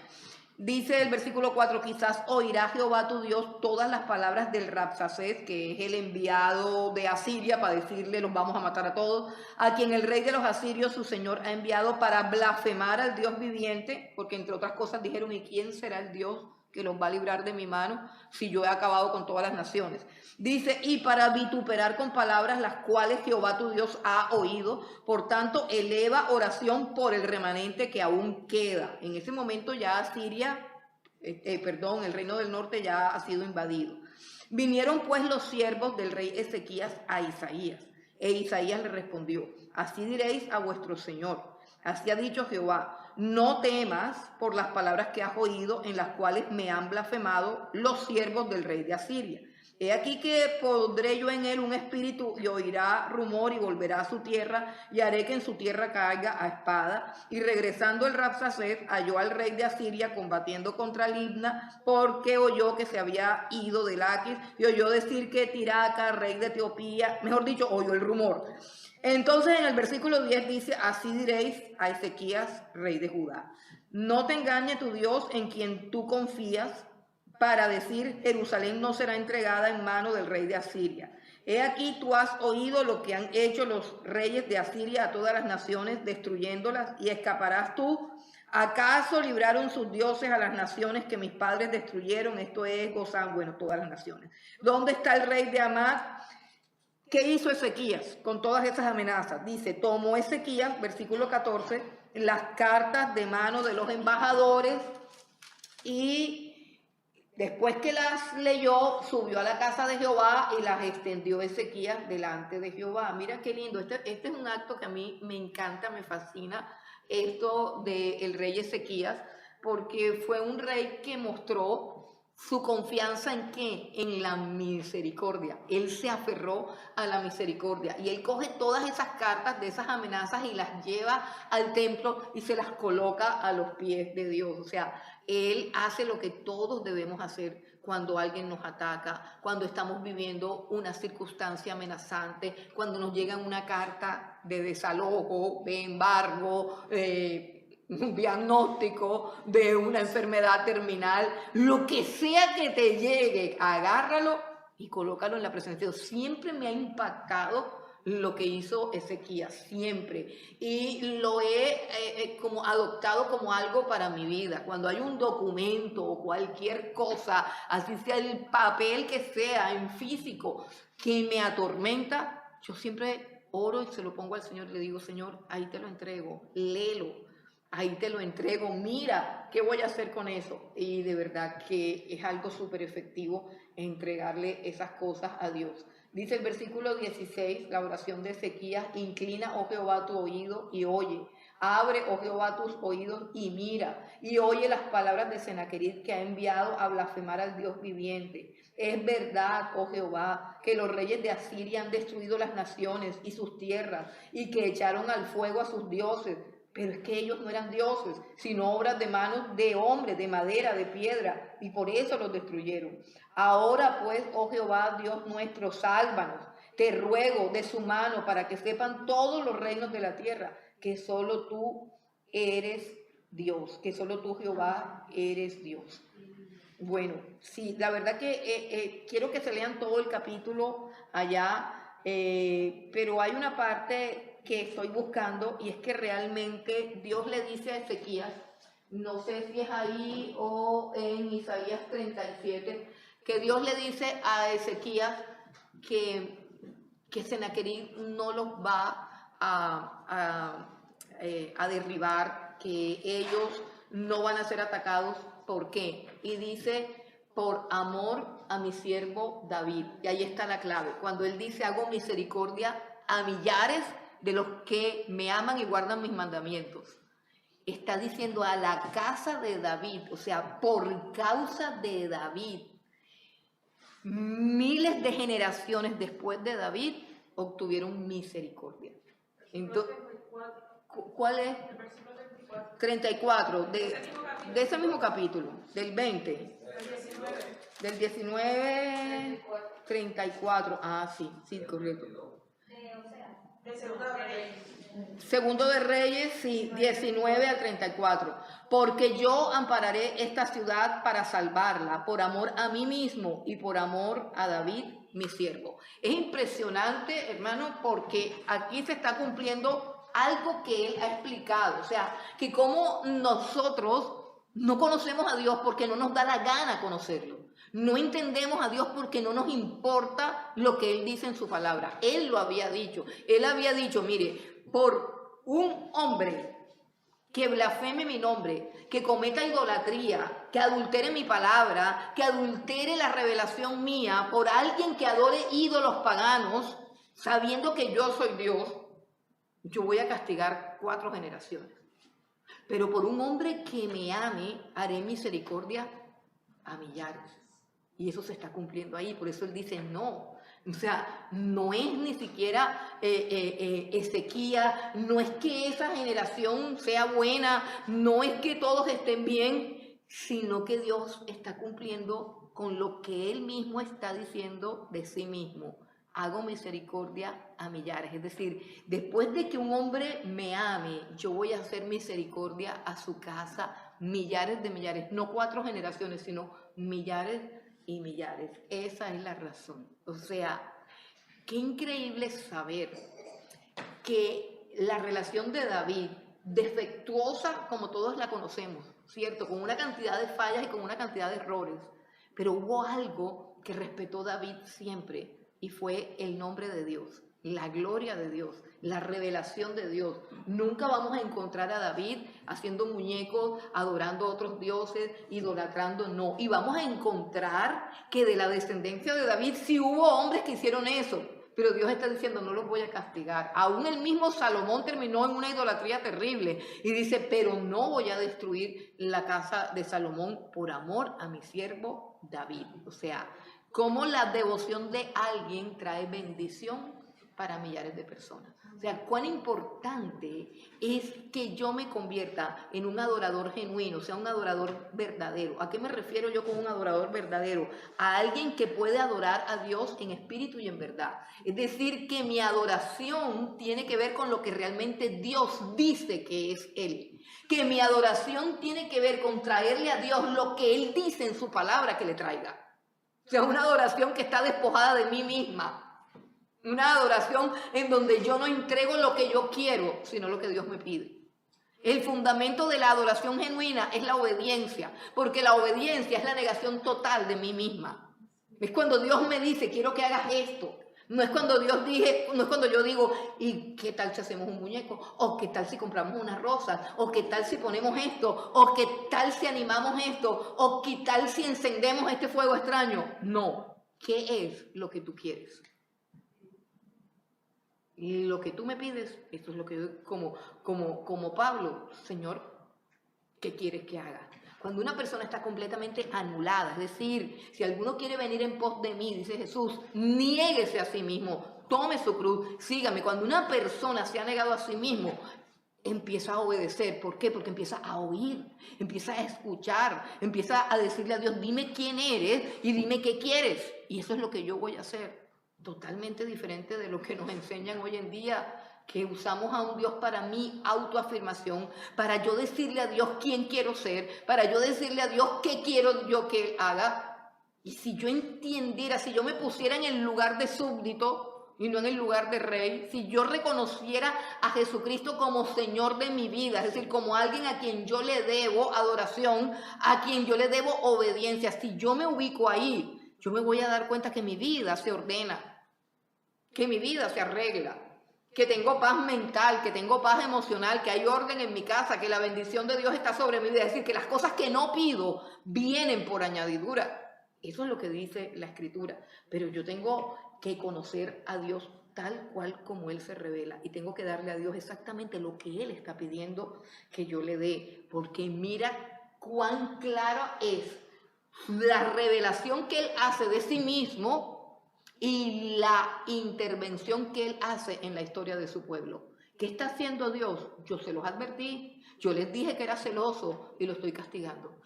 Dice el versículo 4, quizás oirá Jehová tu Dios todas las palabras del Rabsacés, que es el enviado de Asiria para decirle, los vamos a matar a todos, a quien el rey de los asirios, su señor, ha enviado para blasfemar al Dios viviente, porque entre otras cosas dijeron, ¿y quién será el Dios que los va a librar de mi mano si yo he acabado con todas las naciones? Dice, y para vituperar con palabras las cuales Jehová tu Dios ha oído, por tanto eleva oración por el remanente que aún queda. En ese momento ya Asiria, el reino del norte ya ha sido invadido. Vinieron pues los siervos del rey Ezequías a Isaías, e Isaías le respondió, así diréis a vuestro señor, así ha dicho Jehová, no temas por las palabras que has oído, en las cuales me han blasfemado los siervos del rey de Asiria. He aquí que pondré yo en él un espíritu y oirá rumor y volverá a su tierra, y haré que en su tierra caiga a espada. Y regresando el Rabsacés halló al rey de Asiria combatiendo contra Libna, porque oyó que se había ido de Laquis y oyó decir que Tiraca, rey de Etiopía, mejor dicho, oyó el rumor. Entonces en el versículo 10 dice, así diréis a Ezequías, rey de Judá, no te engañe tu Dios en quien tú confías, para decir, Jerusalén no será entregada en mano del rey de Asiria. He aquí tú has oído lo que han hecho los reyes de Asiria a todas las naciones, destruyéndolas, y escaparás tú ¿Acaso libraron sus dioses a las naciones que mis padres destruyeron? Esto es Gozán, bueno, todas las naciones. ¿Dónde está el rey de Amad? ¿Qué hizo Ezequías con todas esas amenazas? Dice, tomó Ezequías, versículo 14, las cartas de mano de los embajadores y después que las leyó, subió a la casa de Jehová y las extendió Ezequías delante de Jehová. Mira qué lindo, este es un acto que a mí me encanta, me fascina, esto del rey Ezequías, porque fue un rey que mostró su confianza en ¿qué? En la misericordia. Él se aferró a la misericordia y él coge todas esas cartas de esas amenazas y las lleva al templo y se las coloca a los pies de Dios. O sea, él hace lo que todos debemos hacer cuando alguien nos ataca, cuando estamos viviendo una circunstancia amenazante, cuando nos llega una carta de desalojo, de embargo, un diagnóstico de una enfermedad terminal, lo que sea que te llegue, agárralo y colócalo en la presencia de Dios. Siempre me ha impactado lo que hizo Ezequías, siempre. Y lo he como adoptado como algo para mi vida. Cuando hay un documento o cualquier cosa, así sea el papel que sea, en físico, que me atormenta, yo siempre oro y se lo pongo al Señor y le digo, Señor, ahí te lo entrego, léelo. Ahí te lo entrego, mira, ¿qué voy a hacer con eso? Y de verdad que es algo súper efectivo entregarle esas cosas a Dios. Dice el versículo 16, la oración de Ezequías, inclina, oh Jehová, tu oído y oye. Abre, oh Jehová, tus oídos y mira. Y oye las palabras de Senaquerib que ha enviado a blasfemar al Dios viviente. Es verdad, oh Jehová, que los reyes de Asiria han destruido las naciones y sus tierras y que echaron al fuego a sus dioses. Pero es que ellos no eran dioses, sino obras de manos de hombres, de madera, de piedra, y por eso los destruyeron. Ahora pues, oh Jehová, Dios nuestro, sálvanos. Te ruego de su mano para que sepan todos los reinos de la tierra que solo tú eres Dios, que solo tú, Jehová, eres Dios. Bueno, sí, la verdad que quiero que se lean todo el capítulo allá, pero hay una parte que estoy buscando y es que realmente Dios le dice a Ezequías, no sé si es ahí o en Isaías 37, que Dios le dice a Ezequías que Senaquerib no los va a derribar, que ellos no van a ser atacados. ¿Por qué? Y dice, por amor a mi siervo David. Y ahí está la clave. Cuando él dice, hago misericordia a millares de los que me aman y guardan mis mandamientos. Está diciendo a la casa de David, o sea, por causa de David, miles de generaciones después de David obtuvieron misericordia. Entonces, ¿cuál es? 34, de ese mismo capítulo, del 20, del 19, 34, sí, correcto. Segundo de Reyes, sí, 19 al 34. Porque yo ampararé esta ciudad para salvarla, por amor a mí mismo y por amor a David, mi siervo. Es impresionante, hermano, porque aquí se está cumpliendo algo que él ha explicado. O sea, que como nosotros no conocemos a Dios porque no nos da la gana conocerlo. No entendemos a Dios porque no nos importa lo que Él dice en su palabra. Él lo había dicho. Él había dicho, mire, por un hombre que blasfeme mi nombre, que cometa idolatría, que adultere mi palabra, que adultere la revelación mía, por alguien que adore ídolos paganos, sabiendo que yo soy Dios, yo voy a castigar 4 generaciones. Pero por un hombre que me ame, haré misericordia a millares. Y eso se está cumpliendo ahí, por eso él dice no. O sea, no es ni siquiera Ezequías, no es que esa generación sea buena, no es que todos estén bien, sino que Dios está cumpliendo con lo que él mismo está diciendo de sí mismo. Hago misericordia a millares. Es decir, después de que un hombre me ame, yo voy a hacer misericordia a su casa, millares de millares, no 4 generaciones, sino millares y millares. Esa es la razón. O sea, qué increíble saber que la relación de David defectuosa como todos la conocemos, ¿cierto? Con una cantidad de fallas y con una cantidad de errores. Pero hubo algo que respetó David siempre y fue el nombre de Dios, la gloria de Dios, la revelación de Dios. Nunca vamos a encontrar a David haciendo muñecos, adorando a otros dioses, idolatrando, no. Y vamos a encontrar que de la descendencia de David sí hubo hombres que hicieron eso. Pero Dios está diciendo, no los voy a castigar. Aún el mismo Salomón terminó en una idolatría terrible. Y dice, pero no voy a destruir la casa de Salomón por amor a mi siervo David. O sea, cómo la devoción de alguien trae bendición para millares de personas. O sea, cuán importante es que yo me convierta en un adorador genuino, o sea, un adorador verdadero. ¿A qué me refiero yo con un adorador verdadero? A alguien que puede adorar a Dios en espíritu y en verdad. Es decir, que mi adoración tiene que ver con lo que realmente Dios dice que es Él. Que mi adoración tiene que ver con traerle a Dios lo que Él dice en su palabra que le traiga. O sea, una adoración que está despojada de mí misma. Una adoración en donde yo no entrego lo que yo quiero, sino lo que Dios me pide. El fundamento de la adoración genuina es la obediencia, porque la obediencia es la negación total de mí misma. Es cuando Dios me dice, quiero que hagas esto. No es cuando yo digo, ¿y qué tal si hacemos un muñeco? ¿O qué tal si compramos unas rosas? ¿O qué tal si ponemos esto? ¿O qué tal si animamos esto? ¿O qué tal si encendemos este fuego extraño? No. ¿Qué es lo que tú quieres? Y lo que tú me pides, esto es lo que yo, como Pablo, Señor, ¿qué quieres que haga? Cuando una persona está completamente anulada, es decir, si alguno quiere venir en pos de mí, dice Jesús, niéguese a sí mismo, tome su cruz, sígame. Cuando una persona se ha negado a sí mismo, empieza a obedecer. ¿Por qué? Porque empieza a oír, empieza a escuchar, empieza a decirle a Dios, dime quién eres y dime qué quieres. Y eso es lo que yo voy a hacer. Totalmente diferente de lo que nos enseñan hoy en día, que usamos a un Dios para mi autoafirmación, para yo decirle a Dios quién quiero ser, para yo decirle a Dios qué quiero yo que Él haga. Y si yo entendiera, si yo me pusiera en el lugar de súbdito y no en el lugar de rey, si yo reconociera a Jesucristo como Señor de mi vida, es decir, como alguien a quien yo le debo adoración, a quien yo le debo obediencia, si yo me ubico ahí, yo me voy a dar cuenta que mi vida se ordena, que mi vida se arregla, que tengo paz mental, que tengo paz emocional, que hay orden en mi casa, que la bendición de Dios está sobre mi vida. Es decir, que las cosas que no pido vienen por añadidura. Eso es lo que dice la Escritura. Pero yo tengo que conocer a Dios tal cual como Él se revela. Y tengo que darle a Dios exactamente lo que Él está pidiendo que yo le dé. Porque mira cuán claro es la revelación que Él hace de sí mismo y la intervención que Él hace en la historia de su pueblo. ¿Qué está haciendo Dios? Yo se los advertí, yo les dije que era celoso y lo estoy castigando.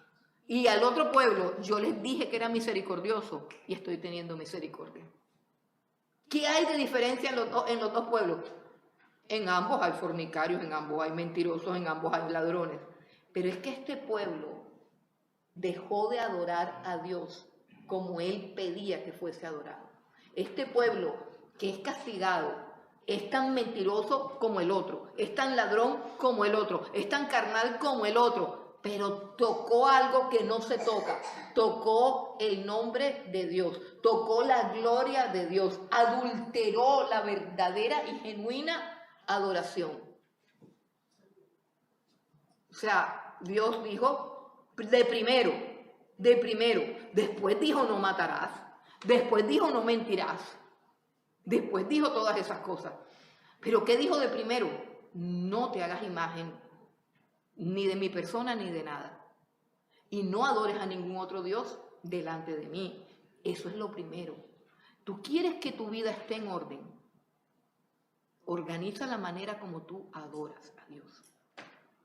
Y al otro pueblo yo les dije que era misericordioso y estoy teniendo misericordia. ¿Qué hay de diferencia en los dos pueblos? En ambos hay fornicarios, en ambos hay mentirosos, en ambos hay ladrones. Pero es que este pueblo dejó de adorar a Dios como Él pedía que fuese adorado. Este pueblo que es castigado es tan mentiroso como el otro, es tan ladrón como el otro, es tan carnal como el otro, pero tocó algo que no se toca, tocó el nombre de Dios, tocó la gloria de Dios, adulteró la verdadera y genuina adoración. O sea, Dios dijo de primero, después dijo no matarás. Después dijo, no mentirás. Después dijo todas esas cosas. Pero ¿qué dijo de primero? No te hagas imagen ni de mi persona ni de nada. Y no adores a ningún otro Dios delante de mí. Eso es lo primero. Tú quieres que tu vida esté en orden. Organiza la manera como tú adoras a Dios.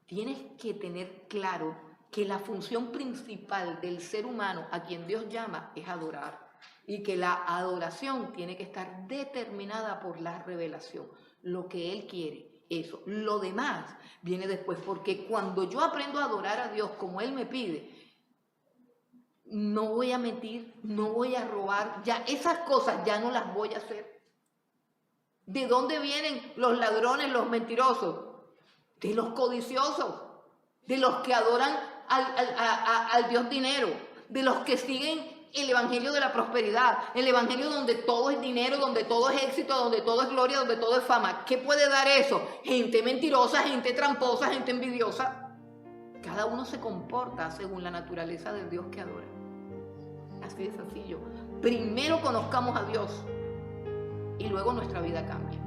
Tienes que tener claro que la función principal del ser humano a quien Dios llama es adorar. Y que la adoración tiene que estar determinada por la revelación, lo que Él quiere, eso. Lo demás viene después, porque cuando yo aprendo a adorar a Dios como Él me pide, no voy a mentir, no voy a robar, ya esas cosas ya no las voy a hacer. ¿De dónde vienen los ladrones, los mentirosos? de los codiciosos, de los que adoran al Dios dinero, de los que siguen el evangelio de la prosperidad, el evangelio donde todo es dinero, donde todo es éxito, donde todo es gloria, donde todo es fama. ¿Qué puede dar eso? Gente mentirosa, gente tramposa, gente envidiosa. Cada uno se comporta según la naturaleza del Dios que adora. Así de sencillo. Primero conozcamos a Dios y luego nuestra vida cambia.